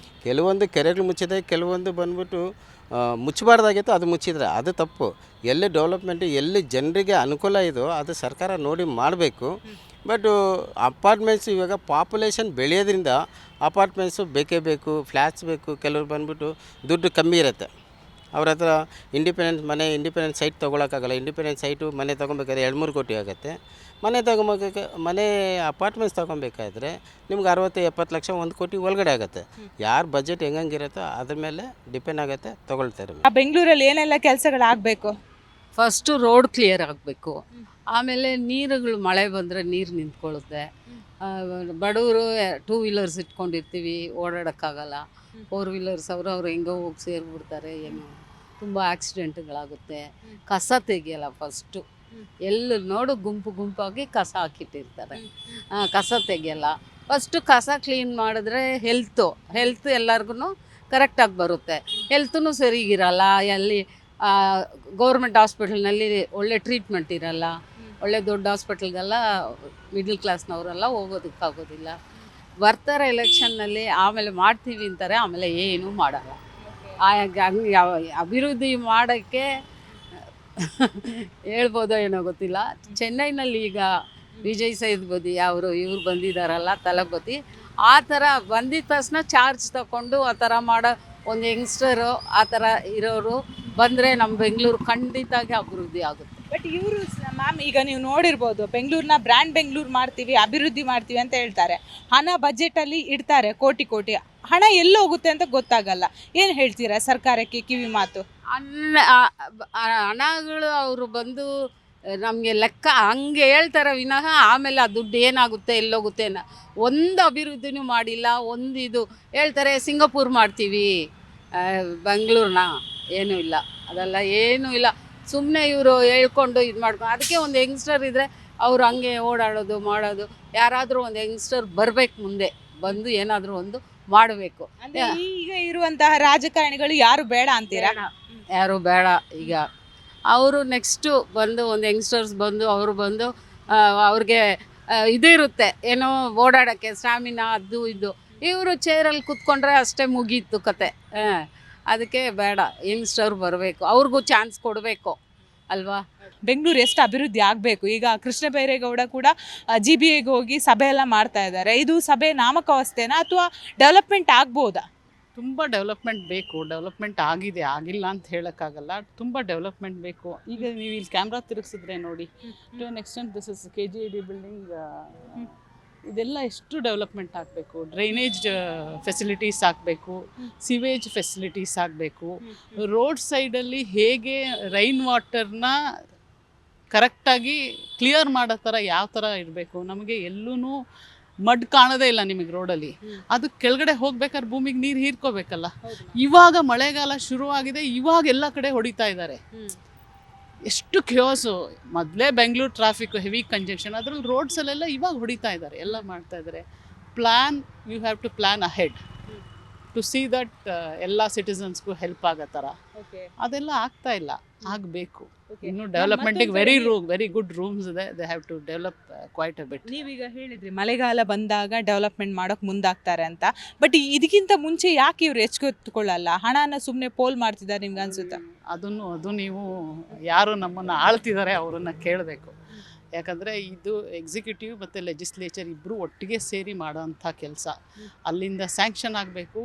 ಕೆಲವೊಂದು ಕೆರೆಗಳು ಮುಚ್ಚಿದೆ, ಕೆಲವೊಂದು ಬಂದ್ಬಿಟ್ಟು ಮುಚ್ಚಬಾರ್ದಾಗಿತ್ತು, ಅದು ಮುಚ್ಚಿದ್ರೆ ಅದು ತಪ್ಪು. ಎಲ್ಲಿ ಡೆವಲಪ್ಮೆಂಟ್, ಎಲ್ಲಿ ಜನರಿಗೆ ಅನುಕೂಲ ಇದೋ ಅದು ಸರ್ಕಾರ ನೋಡಿ ಮಾಡಬೇಕು. ಬಟ್ ಅಪಾರ್ಟ್ಮೆಂಟ್ಸ್ ಇವಾಗ ಪಾಪ್ಯುಲೇಷನ್ ಬೆಳೆಯೋದ್ರಿಂದ ಅಪಾರ್ಟ್ಮೆಂಟ್ಸು ಬೇಕೇ ಬೇಕು, ಫ್ಲ್ಯಾಟ್ಸ್ ಬೇಕು. ಕೆಲವ್ರು ಬಂದ್ಬಿಟ್ಟು ದುಡ್ಡು ಕಮ್ಮಿ ಇರುತ್ತೆ, ಅವ್ರ ಹತ್ರ ಇಂಡಿಪೆಂಡೆಂಟ್ ಸೈಟ್ ತೊಗೊಳಕ್ಕಾಗಲ್ಲ. ಇಂಡಿಪೆಂಡೆಂಟ್ ಸೈಟು ಮನೆ ತೊಗೊಬೇಕಾದ್ರೆ 2-3 ಕೋಟಿ ಆಗುತ್ತೆ. ಮನೆ ಅಪಾರ್ಟ್ಮೆಂಟ್ಸ್ ತೊಗೊಬೇಕಾದ್ರೆ ನಿಮ್ಗೆ 60-70 ಲಕ್ಷ 1 ಕೋಟಿ ಒಳಗಡೆ ಆಗುತ್ತೆ. ಯಾರ ಬಜೆಟ್ ಹೆಂಗಿರುತ್ತೋ ಅದ್ರ ಮೇಲೆ ಡಿಪೆಂಡ್ ಆಗುತ್ತೆ, ತೊಗೊಳ್ತಾರೆ. ಬೆಂಗಳೂರಲ್ಲಿ ಏನೆಲ್ಲ ಕೆಲಸಗಳಾಗಬೇಕು? ಫಸ್ಟು ರೋಡ್ ಕ್ಲಿಯರ್ ಆಗಬೇಕು. ಆಮೇಲೆ ನೀರುಗಳು ಮಳೆ ಬಂದರೆ ನೀರು ನಿಂತ್ಕೊಳ್ಳುತ್ತೆ. ಬಡವರು 2 ವೀಲರ್ಸ್ ಇಟ್ಕೊಂಡಿರ್ತೀವಿ, ಓಡಾಡೋಕ್ಕಾಗಲ್ಲ. 4 ವೀಲರ್ಸ್ ಅವ್ರು ಹೆಂಗೋ ಹೋಗಿ ಸೇರಿಬಿಡ್ತಾರೆ. ಏನು ತುಂಬ ಆಕ್ಸಿಡೆಂಟ್ಗಳಾಗುತ್ತೆ. ಕಸ ತೆಗಿಯಲ್ಲ ಫಸ್ಟು, ಎಲ್ಲಿ ನೋಡು ಗುಂಪಾಗಿ ಕಸ ಹಾಕಿಟ್ಟಿರ್ತಾರೆ. ಕಸ ತೆಗಿಯಲ್ಲ. ಫಸ್ಟು ಕಸ ಕ್ಲೀನ್ ಮಾಡಿದ್ರೆ ಹೆಲ್ತ್ ಎಲ್ಲರಿಗೂ ಕರೆಕ್ಟಾಗಿ ಬರುತ್ತೆ. ಹೆಲ್ತೂ ಸರಿಗಿರಲ್ಲ. ಅಲ್ಲಿ ಗೌರ್ಮೆಂಟ್ ಹಾಸ್ಪಿಟಲ್ನಲ್ಲಿ ಒಳ್ಳೆ ಟ್ರೀಟ್ಮೆಂಟ್ ಇರಲ್ಲ. ಒಳ್ಳೆ ದೊಡ್ಡ ಹಾಸ್ಪಿಟಲ್ಗೆಲ್ಲ ಮಿಡ್ಲ್ ಕ್ಲಾಸ್ನವರೆಲ್ಲ ಹೋಗೋದಕ್ಕಾಗೋದಿಲ್ಲ. ಬರ್ತಾರೆ ಎಲೆಕ್ಷನ್ನಲ್ಲಿ, ಆಮೇಲೆ ಮಾಡ್ತೀವಿ ಅಂತಾರೆ, ಆಮೇಲೆ ಏನೂ ಮಾಡಲ್ಲ. ಅಭಿವೃದ್ಧಿ ಮಾಡೋಕ್ಕೆ ಹೇಳ್ಬೋದೋ ಏನೋ ಗೊತ್ತಿಲ್ಲ. ಚೆನ್ನೈನಲ್ಲಿ ಈಗ ವಿಜಯ್ ಸೇತುಪತಿ ಇವ್ರು ಬಂದಿದ್ದಾರಲ್ಲ, ತಲಪತಿ, ಆ ಥರ ಬಂದಿದ್ದ ತಕ್ಷಣ ಚಾರ್ಜ್ ತಗೊಂಡು ಆ ಥರ ಮಾಡೋ ಒಂದು ಯಂಗ್ಸ್ಟರು ಆ ಥರ ಇರೋರು ಬಂದರೆ ನಮ್ಮ ಬೆಂಗಳೂರು ಖಂಡಿತಾಗಿ ಅಭಿವೃದ್ಧಿ ಆಗುತ್ತೆ. ಬಟ್ ಇವರು ಮ್ಯಾಮ್, ಈಗ ನೀವು ನೋಡಿರ್ಬೋದು, ಬೆಂಗಳೂರನ್ನ ಬ್ರ್ಯಾಂಡ್ ಬೆಂಗಳೂರು ಮಾಡ್ತೀವಿ, ಅಭಿವೃದ್ಧಿ ಮಾಡ್ತೀವಿ ಅಂತ ಹೇಳ್ತಾರೆ. ಹಣ ಬಜೆಟಲ್ಲಿ ಇಡ್ತಾರೆ, ಕೋಟಿ ಹಣ ಎಲ್ಲೋಗುತ್ತೆ ಅಂತ ಗೊತ್ತಾಗಲ್ಲ. ಏನು ಹೇಳ್ತೀರಾ ಸರ್ಕಾರಕ್ಕೆ ಕಿವಿ ಮಾತು? ಹಣಗಳು ಅವರು ಬಂದು ನಮಗೆ ಲೆಕ್ಕ ಹಂಗೆ ಹೇಳ್ತಾರೆ ವಿನಃ ಆಮೇಲೆ ಆ ದುಡ್ಡು ಏನಾಗುತ್ತೆ ಎಲ್ಲೋಗುತ್ತೆ ಒಂದು ಅಭಿವೃದ್ಧಿನೂ ಮಾಡಿಲ್ಲ. ಒಂದು ಇದು ಹೇಳ್ತಾರೆ ಸಿಂಗಾಪುರ್ ಮಾಡ್ತೀವಿ ಬೆಂಗಳೂರನ್ನ, ಏನೂ ಇಲ್ಲ, ಅದೆಲ್ಲ ಏನೂ ಇಲ್ಲ. ಸುಮ್ಮನೆ ಇವರು ಹೇಳ್ಕೊಂಡು ಇದು ಮಾಡ್ಕೊಂಡು, ಅದಕ್ಕೆ ಒಂದು ಯಂಗ್ಸ್ಟರ್ ಇದ್ದರೆ ಅವ್ರು ಹಂಗೆ ಓಡಾಡೋದು ಮಾಡೋದು. ಯಾರಾದರೂ ಒಂದು ಯಂಗ್ಸ್ಟರ್ ಬರಬೇಕು, ಮುಂದೆ ಬಂದು ಏನಾದರೂ ಒಂದು ಮಾಡಬೇಕು. ಈಗ ಇರುವಂತಹ ರಾಜಕಾರಣಿಗಳು ಯಾರು ಬೇಡ ಅಂತೀರಾ? ಯಾರು ಬೇಡ. ಈಗ ಅವರು ನೆಕ್ಸ್ಟು ಬಂದು ಒಂದು ಯಂಗ್ಸ್ಟರ್ಸ್ ಬಂದು ಅವ್ರಿಗೆ ಇದಿರುತ್ತೆ, ಏನೋ ಓಡಾಡೋಕ್ಕೆ ಸ್ಟ್ಯಾಮಿನಾ ಅದು ಇದು. ಇವರು ಚೇರಲ್ಲಿ ಕೂತ್ಕೊಂಡ್ರೆ ಅಷ್ಟೇ ಮುಗೀತು ಕತೆ. ಅದಕ್ಕೆ ಬೇಡ, ಯಂಗ್ಸ್ಟರ್ ಬರಬೇಕು, ಅವ್ರಿಗೂ ಚಾನ್ಸ್ ಕೊಡಬೇಕು ಅಲ್ವಾ. ಬೆಂಗಳೂರು ಎಷ್ಟು ಅಭಿವೃದ್ಧಿ ಆಗಬೇಕು? ಈಗ ಕೃಷ್ಣ ಬೈರೇಗೌಡ ಕೂಡ GBAಗೆ ಹೋಗಿ ಸಭೆ ಎಲ್ಲ ಮಾಡ್ತಾ ಇದ್ದಾರೆ. ಇದು ಸಭೆ ನಾಮಕಾವಸ್ಥೆನಾ ಅಥವಾ ಡೆವಲಪ್ಮೆಂಟ್ ಆಗ್ಬೋದಾ? ತುಂಬ ಡೆವಲಪ್ಮೆಂಟ್ ಬೇಕು. ಡೆವಲಪ್ಮೆಂಟ್ ಆಗಿದೆ, ಆಗಿಲ್ಲ ಅಂತ ಹೇಳೋಕ್ಕಾಗಲ್ಲ. ತುಂಬ ಡೆವಲಪ್ಮೆಂಟ್ ಬೇಕು. ಈಗ ನೀವು ಇಲ್ಲಿ ಕ್ಯಾಮ್ರಾ ತಿರುಗಿಸಿದ್ರೆ ನೋಡಿ, to an extent this is KGID building. ಇದೆಲ್ಲ ಎಷ್ಟು ಡೆವಲಪ್ಮೆಂಟ್ ಆಗಬೇಕು. ಡ್ರೈನೇಜ್ ಫೆಸಿಲಿಟೀಸ್ ಆಗಬೇಕು, ಸಿವೇಜ್ ಫೆಸಿಲಿಟೀಸ್ ಆಗಬೇಕು. ರೋಡ್ ಸೈಡಲ್ಲಿ ಹೇಗೆ ರೈನ್ ವಾಟರ್ನ ಕರೆಕ್ಟಾಗಿ ಕ್ಲಿಯರ್ ಮಾಡೋ ಥರ ಯಾವ ಥರ ಇರಬೇಕು. ನಮಗೆ ಎಲ್ಲೂ ಮಡ್ ಕಾಣೋದೇ ಇಲ್ಲ ನಿಮಗೆ ರೋಡಲ್ಲಿ. ಅದು ಕೆಳಗಡೆ ಹೋಗ್ಬೇಕಾದ್ರೆ ಭೂಮಿಗೆ ನೀರು ಹೀರ್ಕೋಬೇಕಲ್ಲ. ಇವಾಗ ಮಳೆಗಾಲ ಶುರುವಾಗಿದೆ, ಇವಾಗ ಎಲ್ಲ ಕಡೆ ಹೊಡಿತಾ ಇದ್ದಾರೆ. ಎಷ್ಟು ಕ್ಯೋಸು. ಮೊದಲೇ ಬೆಂಗಳೂರು ಟ್ರಾಫಿಕ್ ಹೆವಿ ಕಂಜೆಕ್ಷನ್, ಅದರಲ್ಲಿ ರೋಡ್ಸಲ್ಲೆಲ್ಲ ಇವಾಗ ಹೊಡಿತಾ ಇದ್ದಾರೆ, ಎಲ್ಲ ಮಾಡ್ತಾ ಇದ್ದಾರೆ. Plan, you have to plan ahead to see that ಎಲ್ಲ ಸಿಟಿಸನ್ಸ್ಗೂ ಹೆಲ್ಪ್ ಆಗೋ ಥರ. ಅದೆಲ್ಲ ಆಗ್ತಾ ಇಲ್ಲ, ಆಗಬೇಕು. ಇನ್ನು ಡೆವಲಪ್ಮೆಂಟಿಗೆ ವೆರಿ ಗುಡ್ ರೂಮ್ಸ್ ಇದೆ. They have to develop quite a bit. ನೀವೀಗ ಹೇಳಿದ್ರಿ ಮಳೆಗಾಲ ಬಂದಾಗ ಡೆವಲಪ್ಮೆಂಟ್ ಮಾಡೋಕೆ ಮುಂದಾಗ್ತಾರೆ ಅಂತ. ಬಟ್ ಇದಕ್ಕಿಂತ ಮುಂಚೆ ಯಾಕೆ ಇವ್ರು ಎಚ್ಚೆತ್ತುಕೊಳ್ಳಲ್ಲ? ಹಣನ ಸುಮ್ಮನೆ ಪೋಲ್ ಮಾಡ್ತಿದ್ದಾರೆ ನಿಮ್ಗೆ ಅನ್ಸುತ್ತಾ? ಅದು ನೀವು ಯಾರು ನಮ್ಮನ್ನು ಆಳ್ತಿದ್ದಾರೆ ಅವರನ್ನು ಕೇಳಬೇಕು. ಯಾಕಂದರೆ ಇದು ಎಕ್ಸಿಕ್ಯೂಟಿವ್ ಮತ್ತು ಲೆಜಿಸ್ಲೇಚರ್ ಇಬ್ಬರು ಒಟ್ಟಿಗೆ ಸೇರಿ ಮಾಡೋಂಥ ಕೆಲಸ. ಅಲ್ಲಿಂದ ಸ್ಯಾಂಕ್ಷನ್ ಆಗಬೇಕು,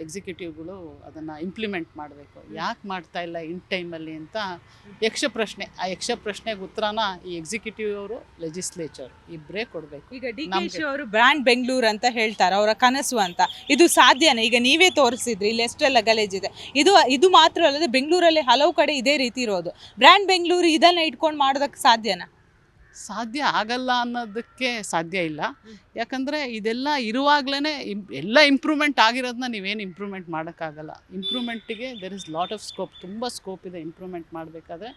ಎಕ್ಸಿಕ್ಯೂಟಿವ್ಗಳು ಅದನ್ನು ಇಂಪ್ಲಿಮೆಂಟ್ ಮಾಡಬೇಕು. ಯಾಕೆ ಮಾಡ್ತಾ ಇಲ್ಲ ಇನ್ ಟೈಮಲ್ಲಿ ಅಂತ ಯಕ್ಷ ಪ್ರಶ್ನೆ. ಆ ಯಕ್ಷ ಪ್ರಶ್ನೆಗೆ ಉತ್ತರನ ಈ ಎಕ್ಸಿಕ್ಯೂಟಿವ್ ಅವರು, ಲೆಜಿಸ್ಲೇಚರ್ ಇಬ್ಬರೇ ಕೊಡಬೇಕು. ಈಗ DK ಅವರು ಬ್ರ್ಯಾಂಡ್ ಬೆಂಗಳೂರು ಅಂತ ಹೇಳ್ತಾರೆ, ಅವರ ಕನಸು ಅಂತ. ಇದು ಸಾಧ್ಯನೇ? ಈಗ ನೀವೇ ತೋರಿಸಿದ್ರಿ ಇಲ್ಲಿ ಎಷ್ಟೆಲ್ಲ ಗಲೇಜಿದೆ. ಇದು ಮಾತ್ರ ಅಲ್ಲದೆ ಬೆಂಗಳೂರಲ್ಲಿ ಹಲವು ಕಡೆ ಇದೇ ರೀತಿ ಇರೋದು. ಬ್ರ್ಯಾಂಡ್ ಬೆಂಗಳೂರು ಇದನ್ನು ಇಟ್ಕೊಂಡು ಮಾಡೋದಕ್ಕೆ ಸಾಧ್ಯನಾ? ಸಾಧ್ಯ ಆಗಲ್ಲ ಅನ್ನೋದಕ್ಕೆ ಸಾಧ್ಯ ಇಲ್ಲ. ಯಾಕಂದರೆ ಇದೆಲ್ಲ ಇರುವಾಗಲೇ ಎಲ್ಲ ಇಂಪ್ರೂವ್ಮೆಂಟ್ ಆಗಿರೋದನ್ನ ನೀವೇನು ಇಂಪ್ರೂವ್ಮೆಂಟ್ ಮಾಡೋಕ್ಕಾಗಲ್ಲ. ಇಂಪ್ರೂವ್ಮೆಂಟಿಗೆ there is lot of scope, ತುಂಬ ಸ್ಕೋಪ್ ಇದೆ. ಇಂಪ್ರೂವ್ಮೆಂಟ್ ಮಾಡಬೇಕಾದ್ರೆ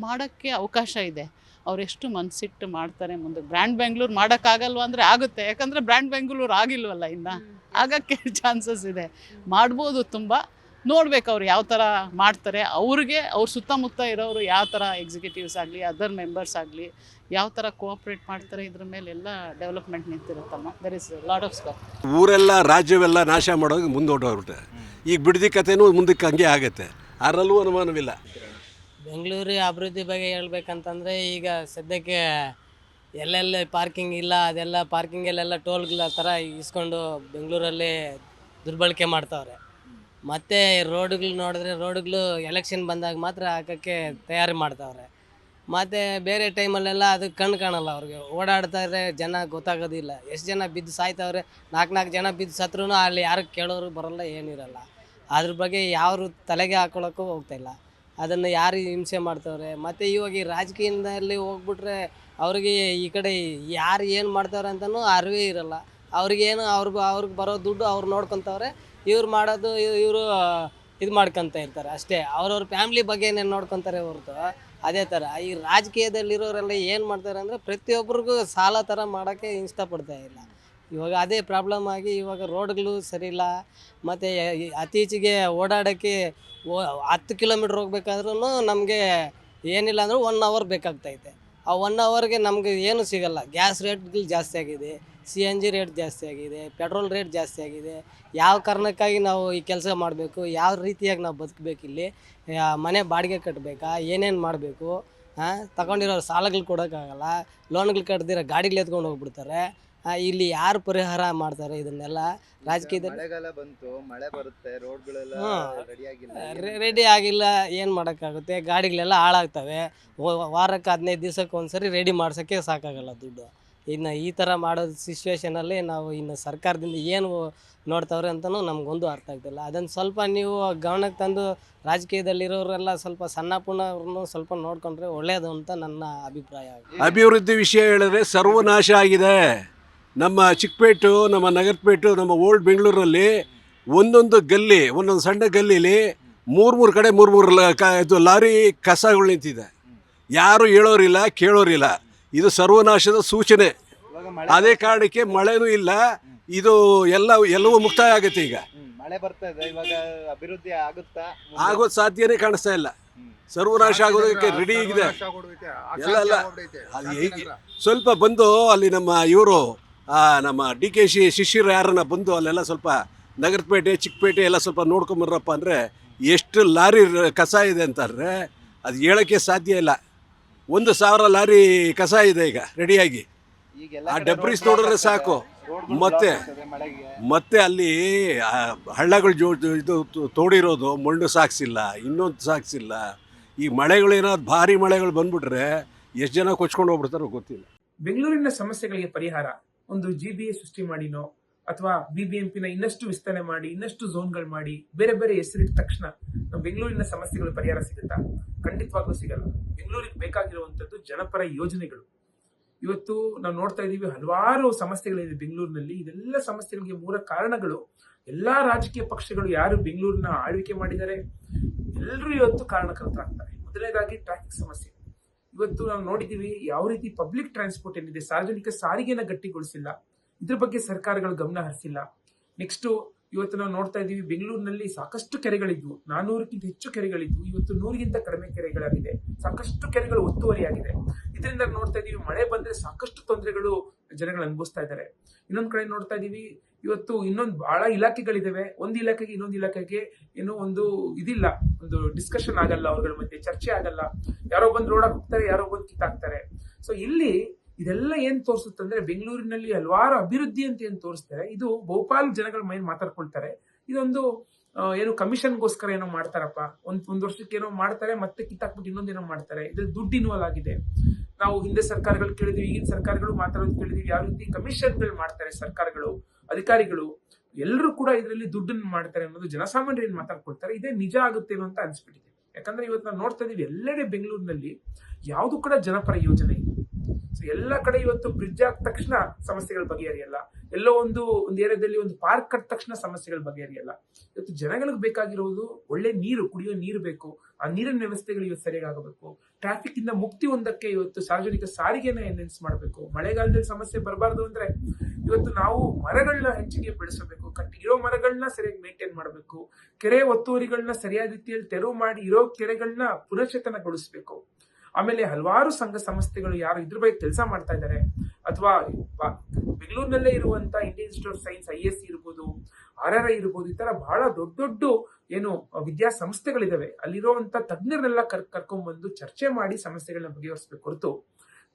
ಮಾಡೋಕ್ಕೆ ಅವಕಾಶ ಇದೆ. ಅವರೆಷ್ಟು ಮನಸ್ಸಿಟ್ಟು ಮಾಡ್ತಾರೆ ಮುಂದೆ. ಬ್ರ್ಯಾಂಡ್ ಬೆಂಗಳೂರು ಮಾಡೋಕ್ಕಾಗಲ್ವ ಅಂದರೆ ಆಗುತ್ತೆ. ಯಾಕಂದರೆ ಬ್ರ್ಯಾಂಡ್ ಬೆಂಗಳೂರು ಆಗಿಲ್ವಲ್ಲ, ಇನ್ನು ಆಗೋಕ್ಕೆ ಚಾನ್ಸಸ್ ಇದೆ. ಮಾಡ್ಬೋದು ತುಂಬ. ನೋಡ್ಬೇಕು ಅವ್ರು ಯಾವ ಥರ ಮಾಡ್ತಾರೆ. ಅವ್ರಿಗೆ ಅವ್ರ ಸುತ್ತಮುತ್ತ ಇರೋರು ಯಾವ ಥರ ಎಕ್ಸಿಕ್ಯೂಟಿವ್ಸ್ ಆಗಲಿ, ಅದರ್ ಮೆಂಬರ್ಸ್ ಆಗಲಿ ಯಾವ ಥರ ಕೋಆಪ್ರೇಟ್ ಮಾಡ್ತಾರೆ, ಇದ್ರ ಮೇಲೆಲ್ಲ ಡೆವಲಪ್ಮೆಂಟ್ ನಿಂತಿರುತ್ತಲ್ಲ. There is lot of scope. ಊರೆಲ್ಲ ರಾಜ್ಯವೆಲ್ಲ ನಾಶ ಮಾಡೋದು ಮುಂದೆ ಹೊರಟೋಗ್ಬಿಟ್ಟೆ. ಈಗ ಬಿಡದಿ ಕಥೆನೂ ಮುಂದಕ್ಕೆ ಹಂಗೆ ಆಗುತ್ತೆ. ಅದರಲ್ಲೂ ಅನುಮಾನವಿಲ್ಲ. ಬೆಂಗಳೂರು ಅಭಿವೃದ್ಧಿ ಬಗ್ಗೆ ಹೇಳ್ಬೇಕಂತಂದರೆ ಈಗ ಸದ್ಯಕ್ಕೆ ಎಲ್ಲೆಲ್ಲಿ ಪಾರ್ಕಿಂಗ್ ಇಲ್ಲ ಅದೆಲ್ಲ ಪಾರ್ಕಿಂಗಲ್ಲೆಲ್ಲ ಟೋಲ್ಗಳ ಥರ ಇಸ್ಕೊಂಡು ಬೆಂಗಳೂರಲ್ಲಿ ದುರ್ಬಳಕೆ ಮಾಡ್ತಾವ್ರೆ. ಮತ್ತು ರೋಡ್ಗಳು ನೋಡಿದ್ರೆ ರೋಡ್ಗಳು ಎಲೆಕ್ಷನ್ ಬಂದಾಗ ಮಾತ್ರ ಹಾಕೋಕ್ಕೆ ತಯಾರಿ ಮಾಡ್ತಾವ್ರೆ. ಮತ್ತು ಬೇರೆ ಟೈಮಲ್ಲೆಲ್ಲ ಅದು ಕಣ್ಣು ಕಾಣಲ್ಲ ಅವ್ರಿಗೆ. ಓಡಾಡ್ತಾರೆ ಜನ ಗೊತ್ತಾಗೋದಿಲ್ಲ. ಎಷ್ಟು ಜನ ಬಿದ್ದು ಸಾಯ್ತವ್ರೆ, 4 ಜನ ಬಿದ್ದು ಸತ್ರೂ ಅಲ್ಲಿ ಯಾರು ಕೇಳೋರು ಬರೋಲ್ಲ, ಏನಿರಲ್ಲ. ಅದ್ರ ಬಗ್ಗೆ ಯಾರು ತಲೆಗೆ ಹಾಕೊಳ್ಳೋಕ್ಕೂ ಹೋಗ್ತಾಯಿಲ್ಲ. ಅದನ್ನು ಯಾರು ಹಿಂಸೆ ಮಾಡ್ತವ್ರೆ. ಮತ್ತು ಇವಾಗ ಈ ರಾಜಕೀಯದಲ್ಲಿ ಹೋಗ್ಬಿಟ್ರೆ ಅವ್ರಿಗೆ ಈ ಕಡೆ ಯಾರು ಏನು ಮಾಡ್ತಾವ್ರೆ ಅಂತಲೂ ಅರಿವೇ ಇರಲ್ಲ. ಅವ್ರಿಗೇನು ಅವ್ರಿಗೆ ಬರೋ ದುಡ್ಡು ಅವ್ರು ನೋಡ್ಕೊತವ್ರೆ, ಇವ್ರು ಮಾಡೋದು ಇವರು ಇದು ಮಾಡ್ಕೊತ ಇರ್ತಾರೆ ಅಷ್ಟೇ. ಅವ್ರವ್ರ ಫ್ಯಾಮ್ಲಿ ಬಗ್ಗೆನೇ ನೋಡ್ಕೊತಾರೆ ಹೊರತು ಅದೇ ಥರ ಈ ರಾಜಕೀಯದಲ್ಲಿರೋರೆಲ್ಲ ಏನು ಮಾಡ್ತಾರೆ ಅಂದರೆ ಪ್ರತಿಯೊಬ್ಬರಿಗೂ ಸಾಲ ಥರ ಮಾಡೋಕ್ಕೆ ಇಷ್ಟಪಡ್ತಾ ಇಲ್ಲ. ಇವಾಗ ಅದೇ ಪ್ರಾಬ್ಲಮ್ ಆಗಿ ಇವಾಗ ರೋಡ್ಗಳು ಸರಿ ಇಲ್ಲ. ಮತ್ತು ಅತೀಚೆಗೆ ಓಡಾಡೋಕ್ಕೆ 10 ಕಿಲೋಮೀಟ್ರ್ ಹೋಗ್ಬೇಕಾದ್ರೂ ನಮಗೆ ಏನಿಲ್ಲ ಅಂದರೂ 1 ಅವರ್ ಬೇಕಾಗ್ತೈತೆ. ಆ 1 ಅವರ್ಗೆ ನಮಗೆ ಏನೂ ಸಿಗೋಲ್ಲ. ಗ್ಯಾಸ್ ರೇಟ್ಗಳು ಜಾಸ್ತಿ ಆಗಿದೆ, CNG ರೇಟ್ ಜಾಸ್ತಿ ಆಗಿದೆ, ಪೆಟ್ರೋಲ್ ರೇಟ್ ಜಾಸ್ತಿ ಆಗಿದೆ. ಯಾವ ಕಾರಣಕ್ಕಾಗಿ ನಾವು ಈ ಕೆಲಸ ಮಾಡಬೇಕು, ಯಾವ ರೀತಿಯಾಗಿ ನಾವು ಬದುಕಬೇಕಿಲ್ಲಿ, ಮನೆ ಬಾಡಿಗೆ ಕಟ್ಟಬೇಕಾ, ಏನೇನು ಮಾಡಬೇಕು, ತಗೊಂಡಿರೋ ಸಾಲಗಳು ಕೊಡೋಕ್ಕಾಗಲ್ಲ, ಲೋನ್ಗಳು ಕಟ್ದಿರೋ ಗಾಡಿಗಳು ಎತ್ಕೊಂಡು ಹೋಗ್ಬಿಡ್ತಾರೆ. ಇಲ್ಲಿ ಯಾರು ಪರಿಹಾರ ಮಾಡ್ತಾರೆ ಇದನ್ನೆಲ್ಲ? ರಾಜಕೀಯದಲ್ಲಿ ಮಳೆಗಾಲ ಬಂತು, ಮಳೆ ಬರುತ್ತೆ, ರೋಡ್ಗಳೆಲ್ಲ ರೆಡಿ ಆಗಿಲ್ಲ, ಏನು ಮಾಡೋಕ್ಕಾಗುತ್ತೆ? ಗಾಡಿಗಳೆಲ್ಲ ಹಾಳಾಗ್ತವೆ. ವಾರಕ್ಕೆ 15 ದಿವಸಕ್ಕೆ ಒಂದ್ಸರಿ ರೆಡಿ ಮಾಡ್ಸೋಕ್ಕೆ ಸಾಕಾಗಲ್ಲ ದುಡ್ಡು. ಇನ್ನು ಈ ಥರ ಮಾಡೋ ಸಿಚುವೇಷನಲ್ಲಿ ನಾವು ಇನ್ನು ಸರ್ಕಾರದಿಂದ ಏನು ನೋಡ್ತವ್ರೆ ಅಂತಲೂ ನಮಗೊಂದು ಅರ್ಥ ಆಗ್ತಿಲ್ಲ. ಅದನ್ನು ಸ್ವಲ್ಪ ನೀವು ಗಮನಕ್ಕೆ ತಂದು ರಾಜಕೀಯದಲ್ಲಿರೋರೆಲ್ಲ ಸ್ವಲ್ಪ ಸಣ್ಣ ಪುಣ್ಣವ್ರನ್ನೂ ಸ್ವಲ್ಪ ನೋಡಿಕೊಂಡ್ರೆ ಒಳ್ಳೆಯದು ಅಂತ ನನ್ನ ಅಭಿಪ್ರಾಯ. ಅಭಿವೃದ್ಧಿ ವಿಷಯ ಹೇಳಿದ್ರೆ ಸರ್ವನಾಶ ಆಗಿದೆ. ನಮ್ಮ ಚಿಕ್ಕಪೇಟು, ನಮ್ಮ ನಗರಪೇಟು, ನಮ್ಮ ಓಲ್ಡ್ ಬೆಂಗಳೂರಲ್ಲಿ ಒಂದೊಂದು ಗಲ್ಲಿ, ಒಂದೊಂದು ಸಣ್ಣ ಗಲ್ಲೀಲಿ 3 ಕಡೆ 3 ಇದು ಲಾರಿ ಕಸಗಳು ನಿಂತಿದೆ. ಯಾರು ಹೇಳೋರಿಲ್ಲ, ಕೇಳೋರಿಲ್ಲ. ಇದು ಸರ್ವನಾಶದ ಸೂಚನೆ. ಅದೇ ಕಾರಣಕ್ಕೆ ಮಳೆನೂ ಇಲ್ಲ. ಇದು ಎಲ್ಲವೂ ಮುಕ್ತಾಯ ಆಗುತ್ತೆ. ಈಗ ಮಳೆ ಬರ್ತಾ ಇದೆ, ಇವಾಗ ಅಭಿವೃದ್ಧಿ ಆಗುತ್ತಾ? ಆಗೋದು ಸಾಧ್ಯನೇ ಕಾಣಿಸ್ತಾ ಇಲ್ಲ. ಸರ್ವನಾಶ ಆಗೋದಕ್ಕೆ ರೆಡಿ ಆಗಿದೆ ಎಲ್ಲ. ಅದು ಹೇಗೆ ಸ್ವಲ್ಪ ಬಂದು ಅಲ್ಲಿ ನಮ್ಮ DKC ಶಿಷ್ಯರು ಯಾರನ್ನ ಬಂದು ಅಲ್ಲೆಲ್ಲ ಸ್ವಲ್ಪ ನಗರಪೇಟೆ, ಚಿಕ್ಕಪೇಟೆ ಎಲ್ಲ ಸ್ವಲ್ಪ ನೋಡ್ಕೊಂಬರ್ರಪ್ಪ ಅಂದರೆ ಎಷ್ಟು ಲಾರಿ ಕಸ ಇದೆ ಅಂತಾರೆ. ಅದು ಹೇಳೋಕ್ಕೆ ಸಾಧ್ಯ ಇಲ್ಲ. 1,000 ಲಾರಿ ಕಸ ಇದೆ ಈಗ ರೆಡಿಯಾಗಿ. ಆ ಡಬ್ರೀಸ್ ನೋಡಿದ್ರೆ ಸಾಕು. ಮತ್ತೆ ಅಲ್ಲಿ ಹಳ್ಳಗಳು ಇದು ತೋಡಿರೋದು ಮಣ್ಣು ಸಾಗಿಸಿಲ್ಲ, ಇನ್ನೊಂದು ಸಾಗಿಸಿಲ್ಲ. ಈ ಮಳೆಗಳೇನಾದ್ರು ಭಾರಿ ಮಳೆಗಳು ಬಂದ್ಬಿಟ್ರೆ ಎಷ್ಟು ಜನ ಕೊಚ್ಕೊಂಡು ಹೋಗ್ಬಿಡ್ತಾರೋ ಗೊತ್ತಿಲ್ಲ. ಬೆಂಗಳೂರಿನ ಸಮಸ್ಯೆಗಳಿಗೆ ಪರಿಹಾರ ಒಂದು GBA ಸೃಷ್ಟಿ ಮಾಡಿನೋ ಅಥವಾ BBMPನ ಇನ್ನಷ್ಟು ವಿಸ್ತರಣೆ ಮಾಡಿ, ಇನ್ನಷ್ಟು ಝೋನ್ಗಳು ಮಾಡಿ, ಬೇರೆ ಬೇರೆ ಹೆಸರಿಟ್ಟ ತಕ್ಷಣ ನಮ್ಮ ಬೆಂಗಳೂರಿನ ಸಮಸ್ಯೆಗಳ ಪರಿಹಾರ ಸಿಗುತ್ತಾ? ಖಂಡಿತವಾಗ್ಲೂ ಸಿಗಲ್ಲ. ಬೆಂಗಳೂರಿಗೆ ಬೇಕಾಗಿರುವಂಥದ್ದು ಜನಪರ ಯೋಜನೆಗಳು. ಇವತ್ತು ನಾವು ನೋಡ್ತಾ ಇದ್ದೀವಿ ಹಲವಾರು ಸಮಸ್ಯೆಗಳಿದೆ ಬೆಂಗಳೂರಿನಲ್ಲಿ. ಇದೆಲ್ಲ ಸಮಸ್ಯೆಗಳಿಗೆ ಮೂಲ ಕಾರಣಗಳು ಎಲ್ಲಾ ರಾಜಕೀಯ ಪಕ್ಷಗಳು ಯಾರು ಬೆಂಗಳೂರಿನ ಆಳ್ವಿಕೆ ಮಾಡಿದ್ದಾರೆ ಎಲ್ಲರೂ ಇವತ್ತು ಕಾರಣಕರ್ತರಾಗ್ತಾರೆ. ಮೊದಲನೇದಾಗಿ ಟ್ರಾಫಿಕ್ ಸಮಸ್ಯೆ. ಇವತ್ತು ನಾವು ನೋಡಿದ್ದೀವಿ ಯಾವ ರೀತಿ ಪಬ್ಲಿಕ್ ಟ್ರಾನ್ಸ್ಪೋರ್ಟ್ ಏನಿದೆ, ಸಾರ್ವಜನಿಕ ಸಾರಿಗೆನ ಗಟ್ಟಿಗೊಳಿಸಿಲ್ಲ. ಇದ್ರ ಬಗ್ಗೆ ಸರ್ಕಾರಗಳು ಗಮನ ಹರಿಸಿಲ್ಲ. ನೆಕ್ಸ್ಟ್ ಇವತ್ತು ನಾವು ನೋಡ್ತಾ ಇದ್ದೀವಿ ಬೆಂಗಳೂರಿನಲ್ಲಿ ಸಾಕಷ್ಟು ಕೆರೆಗಳಿದ್ವು, 400ಕ್ಕಿಂತ ಹೆಚ್ಚು ಕೆರೆಗಳಿದ್ವು. ಇವತ್ತು 100ಗಿಂತ ಕಡಿಮೆ ಕೆರೆಗಳಾಗಿದೆ. ಸಾಕಷ್ಟು ಕೆರೆಗಳು ಒತ್ತುವರಿಯಾಗಿದೆ. ಇದರಿಂದ ನೋಡ್ತಾ ಇದ್ದೀವಿ ಮಳೆ ಬಂದ್ರೆ ಸಾಕಷ್ಟು ತೊಂದರೆಗಳು ಜನಗಳು ಅನುಭವಿಸ್ತಾ ಇದ್ದಾರೆ. ಇನ್ನೊಂದ್ ಕಡೆ ನೋಡ್ತಾ ಇದೀವಿ ಇವತ್ತು ಇನ್ನೊಂದು ಬಹಳ ಇಲಾಖೆಗಳಿದಾವೆ. ಒಂದು ಇಲಾಖೆಗೆ ಇನ್ನೊಂದು ಇಲಾಖೆಗೆ ಏನೋ ಒಂದು ಇದಿಲ್ಲ, ಒಂದು ಡಿಸ್ಕಷನ್ ಆಗಲ್ಲ, ಅವ್ರಗಳ ಮಧ್ಯೆ ಚರ್ಚೆ ಆಗಲ್ಲ. ಯಾರೋ ಬಂದು ರೋಡ್ ಹೋಗ್ತಾರೆ, ಯಾರೋ ಬಂದು ಕಿತ್ತಾಕ್ತಾರೆ. ಸೊ ಇಲ್ಲಿ ಇದೆಲ್ಲ ಏನ್ ತೋರಿಸುತ್ತಂದ್ರೆ ಬೆಂಗಳೂರಿನಲ್ಲಿ ಹಲವಾರು ಅಭಿವೃದ್ಧಿ ಅಂತ ಏನ್ ತೋರಿಸ್ತಾರೆ, ಇದು ಬಹುಪಾಲು ಜನಗಳ ಮೈಂಡ್ ಮಾತಾಡ್ಕೊಳ್ತಾರೆ. ಇದೊಂದು ಏನು ಕಮಿಷನ್ಗೋಸ್ಕರ ಏನೋ ಮಾಡ್ತಾರಪ್ಪ, ಒಂದ್ ವರ್ಷಕ್ಕೆ ಏನೋ ಮಾಡ್ತಾರೆ, ಮತ್ತೆ ಕಿತ್ತಾಕ್ಬಿಟ್ಟು ಇನ್ನೊಂದೇನೋ ಮಾಡ್ತಾರೆ. ಇದ್ರಲ್ಲಿ ದುಡ್ಡು ಇನ್ವಾಲ್ವ್ ಆಗಿದೆ. ನಾವು ಹಿಂದೆ ಸರ್ಕಾರಗಳು ಕೇಳಿದೀವಿ, ಈಗಿನ ಸರ್ಕಾರಗಳು ಮಾತಾಡೋದು ಕೇಳಿದೀವಿ, ಯಾವ ರೀತಿ ಕಮಿಷನ್ಗಳು ಮಾಡ್ತಾರೆ ಸರ್ಕಾರಗಳು, ಅಧಿಕಾರಿಗಳು ಎಲ್ಲರೂ ಕೂಡ ಇದರಲ್ಲಿ ದುಡ್ಡನ್ನು ಮಾಡ್ತಾರೆ ಅನ್ನೋದು ಜನಸಾಮಾನ್ಯರು ಏನ್ ಮಾತಾಡ್ಕೊಳ್ತಾರೆ. ಇದೇ ನಿಜ ಆಗುತ್ತೇನೋ ಅಂತ ಅನ್ಸ್ಬಿಟ್ಟಿದೆ. ಯಾಕಂದ್ರೆ ಇವತ್ತು ನಾವು ನೋಡ್ತಾ ಇದೀವಿ ಎಲ್ಲೆಡೆ ಬೆಂಗಳೂರಿನಲ್ಲಿ ಯಾವ್ದು ಕೂಡ ಜನಪರ ಯೋಜನೆ ಇಲ್ಲ. ಸೊ ಎಲ್ಲ ಕಡೆ ಇವತ್ತು ಬ್ರಿಡ್ಜ್ ಆದ ತಕ್ಷಣ ಸಮಸ್ಯೆಗಳು ಬಗೆಹರಿಯಲ್ಲ. ಎಲ್ಲೋ ಒಂದು ಏರಿಯಾದಲ್ಲಿ ಒಂದು ಪಾರ್ಕ್ ಕಟ್ಟ ತಕ್ಷಣ ಸಮಸ್ಯೆಗಳು ಬಗೆಹರಿಯಲ್ಲ. ಇವತ್ತು ಜನಗಳಿಗೆ ಬೇಕಾಗಿರೋದು ಒಳ್ಳೆ ನೀರು, ಕುಡಿಯೋ ನೀರು ಬೇಕು. ಆ ನೀರಿನ ವ್ಯವಸ್ಥೆಗಳು ಇವತ್ತು ಸರಿಯಾಗಬೇಕು. ಟ್ರಾಫಿಕ್ ಇಂದ ಮುಕ್ತಿ ಹೊಂದಕ್ಕೆ ಇವತ್ತು ಸಾರ್ವಜನಿಕ ಸಾರಿಗೆನ ಎನ್ಹಾನ್ಸ್ ಮಾಡಬೇಕು. ಮಳೆಗಾಲದಲ್ಲಿ ಸಮಸ್ಯೆ ಬರಬಾರ್ದು ಅಂದ್ರೆ ಇವತ್ತು ನಾವು ಮರಗಳನ್ನ ಹೆಚ್ಚಿಗೆ ಬೆಳೆಸಬೇಕು. ಇರೋ ಮರಗಳನ್ನ ಸರಿಯಾಗಿ ಮೇಂಟೈನ್ ಮಾಡಬೇಕು. ಕೆರೆ ಒತ್ತುವರಿಗಳನ್ನ ಸರಿಯಾದ ರೀತಿಯಲ್ಲಿ ತೆರವು ಮಾಡಿ ಇರೋ ಕೆರೆಗಳನ್ನ ಪುನಶ್ಚೇತನಗೊಳಿಸಬೇಕು. ಆಮೇಲೆ ಹಲವಾರು ಸಂಘ ಸಂಸ್ಥೆಗಳು ಯಾರು ಇದ್ರ ಬಗ್ಗೆ ಕೆಲಸ ಮಾಡ್ತಾ ಇದ್ದಾರೆ, ಅಥವಾ ಬೆಂಗಳೂರಿನಲ್ಲೇ ಇರುವಂತ Indian institute of science ISC ಇರ್ಬೋದು, RRI ಇರ್ಬೋದು, ಈ ತರ ಬಹಳ ದೊಡ್ಡ ಏನು ವಿದ್ಯಾಸಂಸ್ಥೆಗಳಿದಾವೆ ಅಲ್ಲಿರುವಂತ ತಜ್ಞರನ್ನೆಲ್ಲ ಕರ್ಕೊಂಡ್ಬಂದು ಚರ್ಚೆ ಮಾಡಿ ಸಮಸ್ಯೆಗಳನ್ನ ಬಗೆಹರಿಸಬೇಕು ಹೊರತು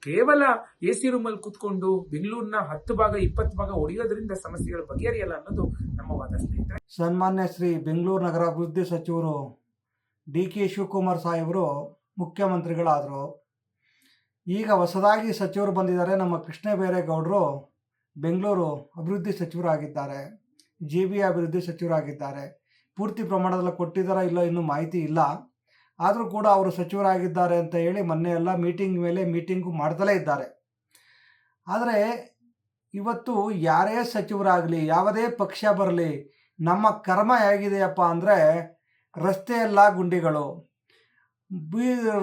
ಕೇವಲ AC ರೂಮಲ್ಲಿ ಕೂತ್ಕೊಂಡು ಬೆಂಗಳೂರಿನ 10 ಭಾಗ 20 ಭಾಗ ಹೊಡೆಯೋದ್ರಿಂದ ಸಮಸ್ಯೆಗಳು ಬಗೆಹರಿಯಲ್ಲ ಅನ್ನೋದು ನಮ್ಮ ವಾದ ಸ್ನೇಹಿತರೆ. ಸನ್ಮಾನ್ಯ ಶ್ರೀ ಬೆಂಗಳೂರು ನಗರಾಭಿವೃದ್ಧಿ ಸಚಿವರು DK ಶಿವಕುಮಾರ್ ಸಾಹೇಬರು ಮುಖ್ಯಮಂತ್ರಿಗಳಾದರು. ಈಗ ಹೊಸದಾಗಿ ಸಚಿವರು ಬಂದಿದ್ದಾರೆ. ನಮ್ಮ ಕೃಷ್ಣ ಬೈರೇಗೌಡರು ಬೆಂಗಳೂರು ಅಭಿವೃದ್ಧಿ ಸಚಿವರಾಗಿದ್ದಾರೆ, GB ಅಭಿವೃದ್ಧಿ ಸಚಿವರಾಗಿದ್ದಾರೆ. ಪೂರ್ತಿ ಪ್ರಮಾಣದಲ್ಲಿ ಕೊಟ್ಟಿದ್ದಾರಾ ಇಲ್ಲ ಇನ್ನೂ ಮಾಹಿತಿ ಇಲ್ಲ. ಆದರೂ ಕೂಡ ಅವರು ಸಚಿವರಾಗಿದ್ದಾರೆ ಅಂತ ಹೇಳಿ ಮೊನ್ನೆ ಎಲ್ಲ ಮೀಟಿಂಗ್ ಮೇಲೆ ಮೀಟಿಂಗು ಮಾಡ್ತಲೇ ಇದ್ದಾರೆ. ಆದರೆ ಇವತ್ತು ಯಾರೇ ಸಚಿವರಾಗಲಿ, ಯಾವುದೇ ಪಕ್ಷ ಬರಲಿ, ನಮ್ಮ ಕರ್ಮ ಹೇಗಿದೆಯಪ್ಪ ಅಂದರೆ ರಸ್ತೆಯೆಲ್ಲ ಗುಂಡಿಗಳು.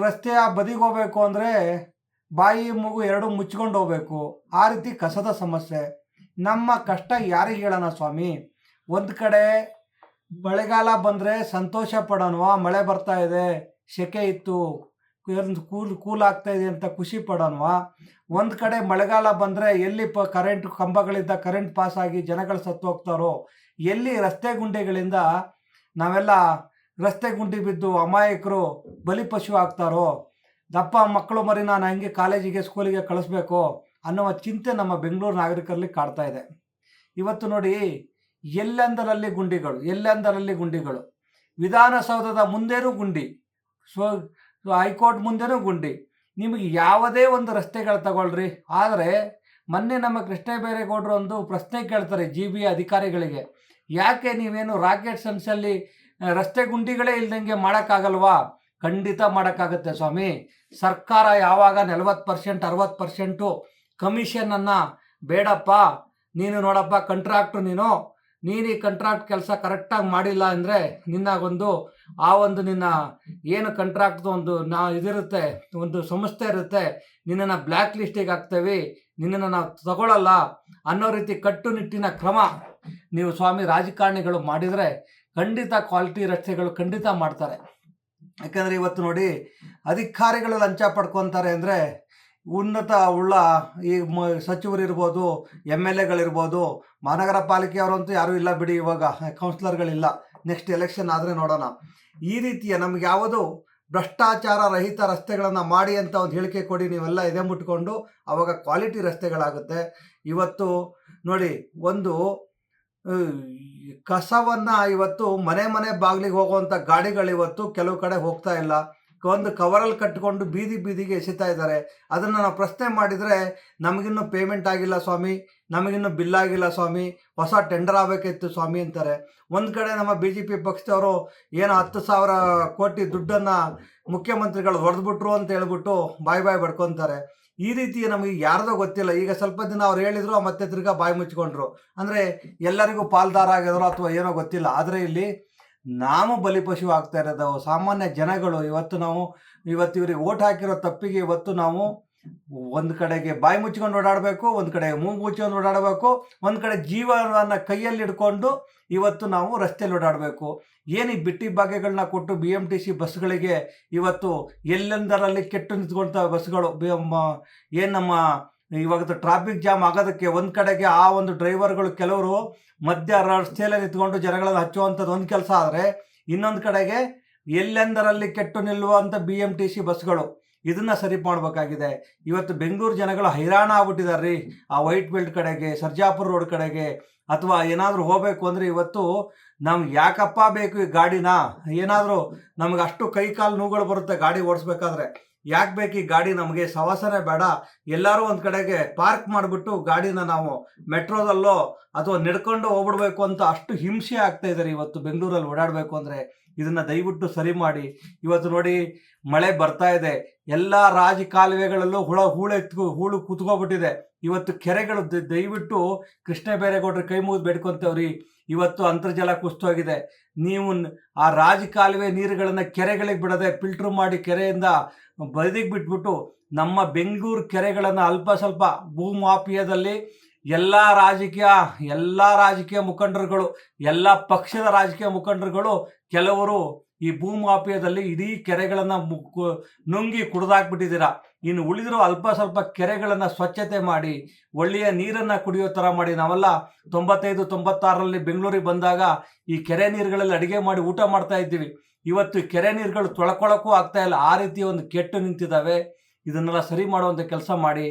ರಸ್ತೆಯ ಬದಿಗೆ ಹೋಗಬೇಕು ಅಂದರೆ ಬಾಯಿ ಮೂಗು ಎರಡು ಮುಚ್ಕೊಂಡು ಹೋಗಬೇಕು. ಆ ರೀತಿ ಕಸದ ಸಮಸ್ಯೆ. ನಮ್ಮ ಕಷ್ಟ ಯಾರಿಗೆ ಹೇಳೋಣ ಸ್ವಾಮಿ? ಒಂದು ಕಡೆ ಮಳೆಗಾಲ ಬಂದರೆ ಸಂತೋಷ ಪಡೋಣವಾ, ಮಳೆ ಬರ್ತಾ ಇದೆ, ಸೆಕೆ ಇತ್ತು, ಕೂಲ್ ಆಗ್ತಾ ಇದೆ ಅಂತ ಖುಷಿ ಪಡೋಣವಾ? ಒಂದು ಕಡೆ ಮಳೆಗಾಲ ಬಂದರೆ ಎಲ್ಲಿ ಕರೆಂಟ್ ಕಂಬಗಳಿಂದ ಕರೆಂಟ್ ಪಾಸ್ ಆಗಿ ಜನಗಳು ಸತ್ತು ಹೋಗ್ತಾರೋ, ಎಲ್ಲಿ ರಸ್ತೆ ಗುಂಡಿಗಳಿಂದ ನಾವೆಲ್ಲ ರಸ್ತೆ ಗುಂಡಿ ಬಿದ್ದು ಅಮಾಯಕರು ಬಲಿಪಶು ಆಗ್ತಾರೋ, ದಪ್ಪ ಮಕ್ಕಳು ಮರಿ ನಾನು ಹಂಗೆ ಕಾಲೇಜಿಗೆ ಸ್ಕೂಲಿಗೆ ಕಳಿಸ್ಬೇಕು ಅನ್ನುವ ಚಿಂತೆ ನಮ್ಮ ಬೆಂಗಳೂರು ನಾಗರಿಕರಲ್ಲಿ ಕಾಡ್ತಾ ಇದೆ. ಇವತ್ತು ನೋಡಿ, ಎಲ್ಲೆಂದರಲ್ಲಿ ಗುಂಡಿಗಳು, ಎಲ್ಲೆಂದರಲ್ಲಿ ಗುಂಡಿಗಳು. ವಿಧಾನಸೌಧದ ಮುಂದೆನೂ ಗುಂಡಿ, ಹೈಕೋರ್ಟ್ ಮುಂದೆನೂ ಗುಂಡಿ. ನಿಮಗೆ ಯಾವುದೇ ಒಂದು ರಸ್ತೆಗಳು ತಗೊಳ್ರಿ. ಆದರೆ ಮೊನ್ನೆ ನಮ್ಮ ಕೃಷ್ಣ ಬೈರೇಗೌಡರು ಒಂದು ಪ್ರಶ್ನೆ ಕೇಳ್ತಾರೆ GB ಅಧಿಕಾರಿಗಳಿಗೆ, ಯಾಕೆ ನೀವೇನು ರಾಕೆಟ್ ಸೆನ್ಸಲ್ಲಿ ರಸ್ತೆ ಗುಂಡಿಗಳೇ ಇಲ್ದಂಗೆ ಮಾಡೋಕ್ಕಾಗಲ್ವಾ? ಖಂಡಿತ ಮಾಡೋಕ್ಕಾಗುತ್ತೆ ಸ್ವಾಮಿ. ಸರ್ಕಾರ ಯಾವಾಗ 40% 60% ಕಮಿಷನನ್ನು ಬೇಡಪ್ಪ, ನೀನು ನೋಡಪ್ಪ ಕಂಟ್ರಾಕ್ಟ್ರು, ನೀನು ಈ ಕಂಟ್ರಾಕ್ಟ್ ಕೆಲಸ ಕರೆಕ್ಟಾಗಿ ಮಾಡಿಲ್ಲ ಅಂದರೆ ನಿನ್ನಾಗೊಂದು ನಿನ್ನ ಏನು ಕಂಟ್ರಾಕ್ಟ್ದು ಒಂದು ಇದಿರುತ್ತೆ, ಒಂದು ಸಂಸ್ಥೆ ಇರುತ್ತೆ, ನಿನ್ನನ್ನು ಬ್ಲ್ಯಾಕ್ ಲಿಸ್ಟಿಗೆ ಹಾಕ್ತೇವೆ, ನಿನ್ನನ್ನು ನಾವು ತಗೊಳ್ಳಲ್ಲ ಅನ್ನೋ ರೀತಿ ಕಟ್ಟುನಿಟ್ಟಿನ ಕ್ರಮ ನೀವು ಸ್ವಾಮಿ ರಾಜಕಾರಣಿಗಳು ಮಾಡಿದರೆ ಖಂಡಿತ ಕ್ವಾಲಿಟಿ ರಸ್ತೆಗಳು ಖಂಡಿತ ಮಾಡ್ತಾರೆ. ಯಾಕಂದರೆ ಇವತ್ತು ನೋಡಿ, ಅಧಿಕಾರಿಗಳು ಲಂಚ ಪಡ್ಕೊತಾರೆ ಅಂದರೆ ಉನ್ನತ ಉಳ್ಳ ಈ ಸಚಿವರಿರ್ಬೋದು, MLAಗಳಿರ್ಬೋದು, ಮಹಾನಗರ ಪಾಲಿಕೆಯವರಂತೂ ಯಾರೂ ಇಲ್ಲ ಬಿಡಿ, ಇವಾಗ ಕೌನ್ಸಿಲರ್ಗಳಿಲ್ಲ, ನೆಕ್ಸ್ಟ್ ಎಲೆಕ್ಷನ್ ಆದರೆ ನೋಡೋಣ. ಈ ರೀತಿಯ ನಮ್ಗೆ ಯಾವುದು ಭ್ರಷ್ಟಾಚಾರ ರಹಿತ ರಸ್ತೆಗಳನ್ನು ಮಾಡಿ ಅಂತ ಒಂದು ಹೇಳಿಕೆ ಕೊಡಿ, ನೀವೆಲ್ಲ ಎದೆ ಮುಟ್ಕೊಂಡು, ಆವಾಗ ಕ್ವಾಲಿಟಿ ರಸ್ತೆಗಳಾಗುತ್ತೆ. ಇವತ್ತು ನೋಡಿ, ಒಂದು ಕಸವನ್ನು ಇವತ್ತು ಮನೆ ಬಾಗಿಲಿಗೆ ಹೋಗುವಂಥ ಗಾಡಿಗಳು ಇವತ್ತು ಕೆಲವು ಕಡೆ ಹೋಗ್ತಾ ಇಲ್ಲ, ಒಂದು ಕವರಲ್ಲಿ ಕಟ್ಟಿಕೊಂಡು ಬೀದಿಗೆ ಎಸಿತಾ ಇದ್ದಾರೆ. ಅದನ್ನು ನಾವು ಪ್ರಶ್ನೆ ಮಾಡಿದರೆ ನಮಗಿನ್ನೂ ಪೇಮೆಂಟ್ ಆಗಿಲ್ಲ ಸ್ವಾಮಿ, ನಮಗಿನ್ನೂ ಬಿಲ್ ಆಗಿಲ್ಲ ಸ್ವಾಮಿ, ಹೊಸ ಟೆಂಡರ್ ಆಗಬೇಕಿತ್ತು ಸ್ವಾಮಿ ಅಂತಾರೆ. ಒಂದು ಕಡೆ ನಮ್ಮ BJP ಪಕ್ಷದವರು ಏನೋ 10,000 ಕೋಟಿ ದುಡ್ಡನ್ನು ಮುಖ್ಯಮಂತ್ರಿಗಳು ಹೊಡೆದ್ಬಿಟ್ರು ಅಂತ ಹೇಳ್ಬಿಟ್ಟು ಬಾಯಿ ಬಡ್ಕೊತಾರೆ. ಈ ರೀತಿ ನಮಗೆ ಯಾರ್ದೋ ಗೊತ್ತಿಲ್ಲ. ಈಗ ಸ್ವಲ್ಪ ದಿನ ಅವ್ರು ಹೇಳಿದ್ರು, ಮತ್ತೆ ತಿರ್ಗಾ ಬಾಯಿ ಮುಚ್ಕೊಂಡ್ರು. ಅಂದರೆ ಎಲ್ಲರಿಗೂ ಪಾಲ್ದಾರ ಆಗಿದ್ರು ಅಥವಾ ಏನೋ ಗೊತ್ತಿಲ್ಲ. ಆದರೆ ಇಲ್ಲಿ ನಾವು ಬಲಿಪಶು ಆಗ್ತಾ ಇರೋದು ಸಾಮಾನ್ಯ ಜನಗಳು. ಇವತ್ತು ಇವ್ರಿಗೆ ಓಟ್ ಹಾಕಿರೋ ತಪ್ಪಿಗೆ ಇವತ್ತು ನಾವು ಒಂದು ಕಡೆಗೆ ಬಾಯಿ ಮುಚ್ಕೊಂಡು ಓಡಾಡಬೇಕು, ಒಂದು ಕಡೆ ಮೂಗು ಮುಚ್ಕೊಂಡು ಓಡಾಡಬೇಕು, ಒಂದು ಕಡೆ ಜೀವನವನ್ನು ಕೈಯಲ್ಲಿ ಹಿಡ್ಕೊಂಡು ಇವತ್ತು ನಾವು ರಸ್ತೆಯಲ್ಲಿ ಓಡಾಡಬೇಕು. ಏನು ಈ ಬಿಟ್ಟಿ ಭಾಗ್ಯಗಳನ್ನ ಕೊಟ್ಟು BMTC ಬಸ್ಗಳಿಗೆ ಇವತ್ತು ಎಲ್ಲೆಂದರಲ್ಲಿ ಕೆಟ್ಟು ನಿಂತ್ಕೊಳ್ತವೆ ಬಸ್ಗಳು. ಏನು ನಮ್ಮ ಇವಾಗ ಟ್ರಾಫಿಕ್ ಜಾಮ್ ಆಗೋದಕ್ಕೆ ಒಂದು ಕಡೆಗೆ ಆ ಒಂದು ಡ್ರೈವರ್ಗಳು ಕೆಲವರು ಮಧ್ಯ ರಸ್ತೆಯಲ್ಲೇ ನಿಂತ್ಕೊಂಡು ಜನಗಳನ್ನು ಹಚ್ಚುವಂಥದ್ದು ಒಂದು ಕೆಲಸ ಆದರೆ, ಇನ್ನೊಂದು ಕಡೆಗೆ ಎಲ್ಲೆಂದರಲ್ಲಿ ಕೆಟ್ಟು ನಿಲ್ಲುವಂಥ BMTC ಬಸ್ಗಳು. ಇದನ್ನು ಸರಿ ಮಾಡಬೇಕಾಗಿದೆ. ಇವತ್ತು ಬೆಂಗಳೂರು ಜನಗಳು ಹೈರಾಣ ಆಗ್ಬಿಟ್ಟಿದ್ದಾರೆ ರೀ. ಆ ವೈಟ್ ಬೆಲ್ಟ್ ಕಡೆಗೆ, ಸರ್ಜಾಪುರ ರೋಡ್ ಕಡೆಗೆ, ಅಥವಾ ಏನಾದರೂ ಹೋಗಬೇಕು ಅಂದರೆ ಇವತ್ತು ನಮ್ಗೆ ಯಾಕಪ್ಪ ಬೇಕು ಈ ಗಾಡಿನ? ಏನಾದರೂ ನಮ್ಗೆ ಅಷ್ಟು ಕೈ ಕಾಲು ನೋವುಗಳು ಬರುತ್ತೆ ಗಾಡಿ ಓಡಿಸ್ಬೇಕಾದ್ರೆ. ಯಾಕೆ ಬೇಕು ಈ ಗಾಡಿ? ನಮಗೆ ಸವಾಸನೆ ಬೇಡ. ಎಲ್ಲರೂ ಒಂದು ಕಡೆಗೆ ಪಾರ್ಕ್ ಮಾಡಿಬಿಟ್ಟು ಗಾಡಿನ ನಾವು ಮೆಟ್ರೋದಲ್ಲೋ ಅಥವಾ ನಡ್ಕೊಂಡು ಹೋಗ್ಬಿಡ್ಬೇಕು ಅಂತ ಅಷ್ಟು ಹಿಂಸೆ ಆಗ್ತಾ ಇದ್ದಾರೆ ಇವತ್ತು ಬೆಂಗಳೂರಲ್ಲಿ ಓಡಾಡಬೇಕು ಅಂದರೆ. ಇದನ್ನು ದಯವಿಟ್ಟು ಸರಿ ಮಾಡಿ. ಇವತ್ತು ನೋಡಿ, ಮಳೆ ಬರ್ತಾ ಇದೆ, ಎಲ್ಲ ಕಾಲುವೆಗಳಲ್ಲೂ ಹೂಳು ಕೂತ್ಕೊಬಿಟ್ಟಿದೆ. ಇವತ್ತು ಕೆರೆಗಳು ದಯವಿಟ್ಟು ಕೃಷ್ಣ ಬೈರೇಗೌಡರ ಕೈ ಮುಗಿದು ಬೇಡ್ಕೊತೇವ್ರಿ. ಇವತ್ತು ಅಂತರ್ಜಲ ಕುಸಿತೋಗಿದೆ. ನೀವು ಆ ಕಾಲುವೆ ನೀರುಗಳನ್ನು ಕೆರೆಗಳಿಗೆ ಬಿಡದೆ ಫಿಲ್ಟ್ರ್ ಮಾಡಿ ಕೆರೆಯಿಂದ ಬದಿಗೆ ಬಿಟ್ಬಿಟ್ಟು ನಮ್ಮ ಬೆಂಗಳೂರು ಕೆರೆಗಳನ್ನು ಅಲ್ಪ ಸ್ವಲ್ಪ ಭೂಮಾಫಿಯಾದಲ್ಲಿ ಎಲ್ಲ ರಾಜಕೀಯ ಮುಖಂಡರುಗಳು, ಎಲ್ಲ ಪಕ್ಷದ ರಾಜಕೀಯ ಮುಖಂಡರುಗಳು ಕೆಲವರು ಈ ಭೂಮಾಫಿಯಾದಲ್ಲಿ ಇಡೀ ಕೆರೆಗಳನ್ನು ನುಂಗಿ ಕುಡ್ದಾಕ್ಬಿಟ್ಟಿದ್ದೀರಾ. ಇನ್ನು ಉಳಿದಿರೋ ಅಲ್ಪ ಸ್ವಲ್ಪ ಕೆರೆಗಳನ್ನು ಸ್ವಚ್ಛತೆ ಮಾಡಿ ಒಳ್ಳೆಯ ನೀರನ್ನು ಕುಡಿಯೋ ಥರ ಮಾಡಿ. ನಾವೆಲ್ಲ 95-96ರಲ್ಲಿ ಬೆಂಗಳೂರಿಗೆ ಬಂದಾಗ ಈ ಕೆರೆ ನೀರುಗಳಲ್ಲಿ ಅಡುಗೆ ಮಾಡಿ ಊಟ ಮಾಡ್ತಾ ಇದ್ದೀವಿ. ಇವತ್ತು ಕೆರೆ ನೀರುಗಳು ತೊಳ್ಕೊಳ್ಳೋಕ್ಕೂ ಆಗ್ತಾ ಇಲ್ಲ, ಆ ರೀತಿ ಒಂದು ಕೆಟ್ಟು ನಿಂತಿದ್ದಾವೆ. ಇದನ್ನೆಲ್ಲ ಸರಿ ಮಾಡುವಂಥ ಕೆಲಸ ಮಾಡಿ.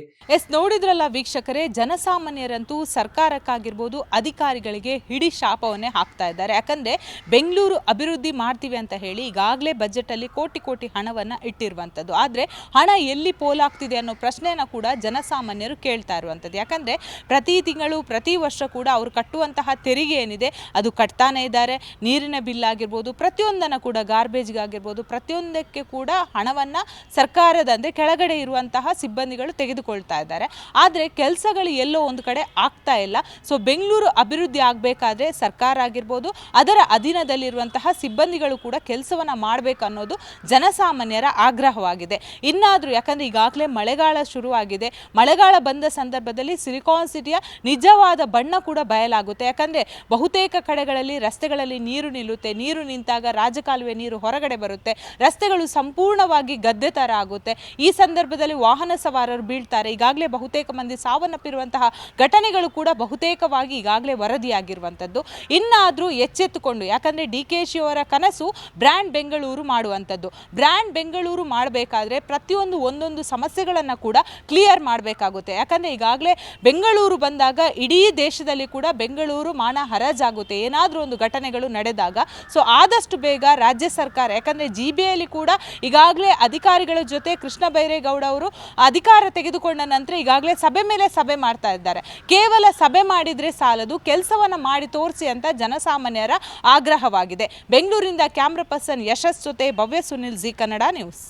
ನೋಡಿದ್ರಲ್ಲ ವೀಕ್ಷಕರೇ, ಜನಸಾಮಾನ್ಯರಂತೂ ಸರ್ಕಾರಕ್ಕಾಗಿರ್ಬೋದು ಅಧಿಕಾರಿಗಳಿಗೆ ಹಿಡಿ ಶಾಪವನ್ನೇ ಹಾಕ್ತಾ ಇದ್ದಾರೆ. ಯಾಕಂದರೆ ಬೆಂಗಳೂರು ಅಭಿವೃದ್ಧಿ ಮಾಡ್ತೀವಿ ಅಂತ ಹೇಳಿ ಈಗಾಗಲೇ ಬಜೆಟಲ್ಲಿ ಕೋಟಿ ಹಣವನ್ನು ಇಟ್ಟಿರುವಂಥದ್ದು. ಆದರೆ ಹಣ ಎಲ್ಲಿ ಪೋಲಾಗ್ತಿದೆ ಅನ್ನೋ ಪ್ರಶ್ನೆಯನ್ನು ಕೂಡ ಜನಸಾಮಾನ್ಯರು ಕೇಳ್ತಾ ಇರುವಂಥದ್ದು. ಯಾಕಂದರೆ ಪ್ರತಿ ತಿಂಗಳು ಪ್ರತಿ ವರ್ಷ ಕೂಡ ಅವರು ಕಟ್ಟುವಂತಹ ತೆರಿಗೆ ಏನಿದೆ ಅದು ಕಟ್ತಾನೆ ಇದ್ದಾರೆ. ನೀರಿನ ಬಿಲ್ ಆಗಿರ್ಬೋದು, ಪ್ರತಿಯೊಂದನ್ನು ಕೂಡ ಗಾರ್ಬೇಜ್ಗಾಗಿರ್ಬೋದು, ಪ್ರತಿಯೊಂದಕ್ಕೆ ಕೂಡ ಹಣವನ್ನು ಸರ್ಕಾರದ ಅಂದರೆ ಕೆಳಗಡೆ ಇರುವಂತಹ ಸಿಬ್ಬಂದಿಗಳು ತೆಗೆದುಕೊಳ್ತಾ ಇದ್ದಾರೆ. ಆದರೆ ಕೆಲಸಗಳು ಎಲ್ಲೋ ಒಂದು ಕಡೆ ಆಗ್ತಾ ಇಲ್ಲ. ಸೊ ಬೆಂಗಳೂರು ಅಭಿವೃದ್ಧಿ ಆಗಬೇಕಾದ್ರೆ ಸರ್ಕಾರ ಆಗಿರ್ಬೋದು, ಅದರ ಅಧೀನದಲ್ಲಿರುವಂತಹ ಸಿಬ್ಬಂದಿಗಳು ಕೂಡ ಕೆಲಸವನ್ನು ಮಾಡಬೇಕು ಅನ್ನೋದು ಜನಸಾಮಾನ್ಯರ ಆಗ್ರಹವಾಗಿದೆ. ಇನ್ನಾದರೂ ಯಾಕಂದರೆ ಈಗಾಗಲೇ ಮಳೆಗಾಲ ಶುರುವಾಗಿದೆ. ಮಳೆಗಾಲ ಬಂದ ಸಂದರ್ಭದಲ್ಲಿ ಸಿಲಿಕಾನ್ ಸಿಟಿಯ ನಿಜವಾದ ಬಣ್ಣ ಕೂಡ ಬಯಲಾಗುತ್ತೆ. ಯಾಕಂದರೆ ಬಹುತೇಕ ಕಡೆಗಳಲ್ಲಿ ರಸ್ತೆಗಳಲ್ಲಿ ನೀರು ನಿಲ್ಲುತ್ತೆ. ನೀರು ನಿಂತಾಗ ರಾಜಕಾಲುವೆ ನೀರು ಹೊರಗಡೆ ಬರುತ್ತೆ. ರಸ್ತೆಗಳು ಸಂಪೂರ್ಣವಾಗಿ ಗದ್ದೆ ಥರ ಆಗುತ್ತೆ. ಈ ಸಂದರ್ಭದಲ್ಲಿ ವಾಹನ ಸವಾರರು ಬೀಳ್ತಾರೆ. ಈಗಾಗಲೇ ಬಹುತೇಕ ಮಂದಿ ಸಾವನ್ನಪ್ಪಿರುವಂತಹ ಘಟನೆಗಳು ಕೂಡ ಬಹುತೇಕವಾಗಿ ಈಗಾಗಲೇ ವರದಿಯಾಗಿರುವಂಥದ್ದು. ಇನ್ನಾದರೂ ಎಚ್ಚೆತ್ತುಕೊಂಡು, ಯಾಕಂದರೆ DKಶಿ ಅವರ ಕನಸು ಬ್ರ್ಯಾಂಡ್ ಬೆಂಗಳೂರು ಮಾಡುವಂಥದ್ದು. ಬ್ರ್ಯಾಂಡ್ ಬೆಂಗಳೂರು ಮಾಡಬೇಕಾದ್ರೆ ಪ್ರತಿಯೊಂದು ಒಂದೊಂದು ಸಮಸ್ಯೆಗಳನ್ನು ಕೂಡ ಕ್ಲಿಯರ್ ಮಾಡಬೇಕಾಗುತ್ತೆ. ಯಾಕಂದರೆ ಈಗಾಗಲೇ ಬೆಂಗಳೂರು ಬಂದಾಗ ಇಡೀ ದೇಶದಲ್ಲಿ ಕೂಡ ಬೆಂಗಳೂರು ಮಾನ ಹರಾಜಾಗುತ್ತೆ ಏನಾದರೂ ಒಂದು ಘಟನೆಗಳು ನಡೆದಾಗ. ಸೊ ಆದಷ್ಟು ಬೇಗ ರಾಜ್ಯ ಸರ್ಕಾರ, ಯಾಕಂದರೆ GBಯಲ್ಲಿ ಕೂಡ ಈಗಾಗಲೇ ಅಧಿಕಾರಿಗಳ ಜೊತೆ ಕೃಷ್ಣ ಬೈರೇಗೌಡ ಅವರು ಅಧಿಕಾರ ತೆಗೆದುಕೊಂಡ ನಂತರ ಈಗಾಗಲೇ ಸಭೆ ಮೇಲೆ ಸಭೆ ಮಾಡ್ತಾ ಇದ್ದಾರೆ. ಕೇವಲ ಸಭೆ ಮಾಡಿದರೆ ಸಾಲದು, ಕೆಲಸವನ್ನು ಮಾಡಿ ತೋರಿಸಿ ಅಂತ ಜನಸಾಮಾನ್ಯರ ಆಗ್ರಹವಾಗಿದೆ. ಬೆಂಗಳೂರಿಂದ ಕ್ಯಾಮ್ರಾ ಪರ್ಸನ್ ಯಶಸ್ ಜೊತೆ ಭವ್ಯ ಸುನಿಲ್, ಜಿ ಕನ್ನಡ ನ್ಯೂಸ್.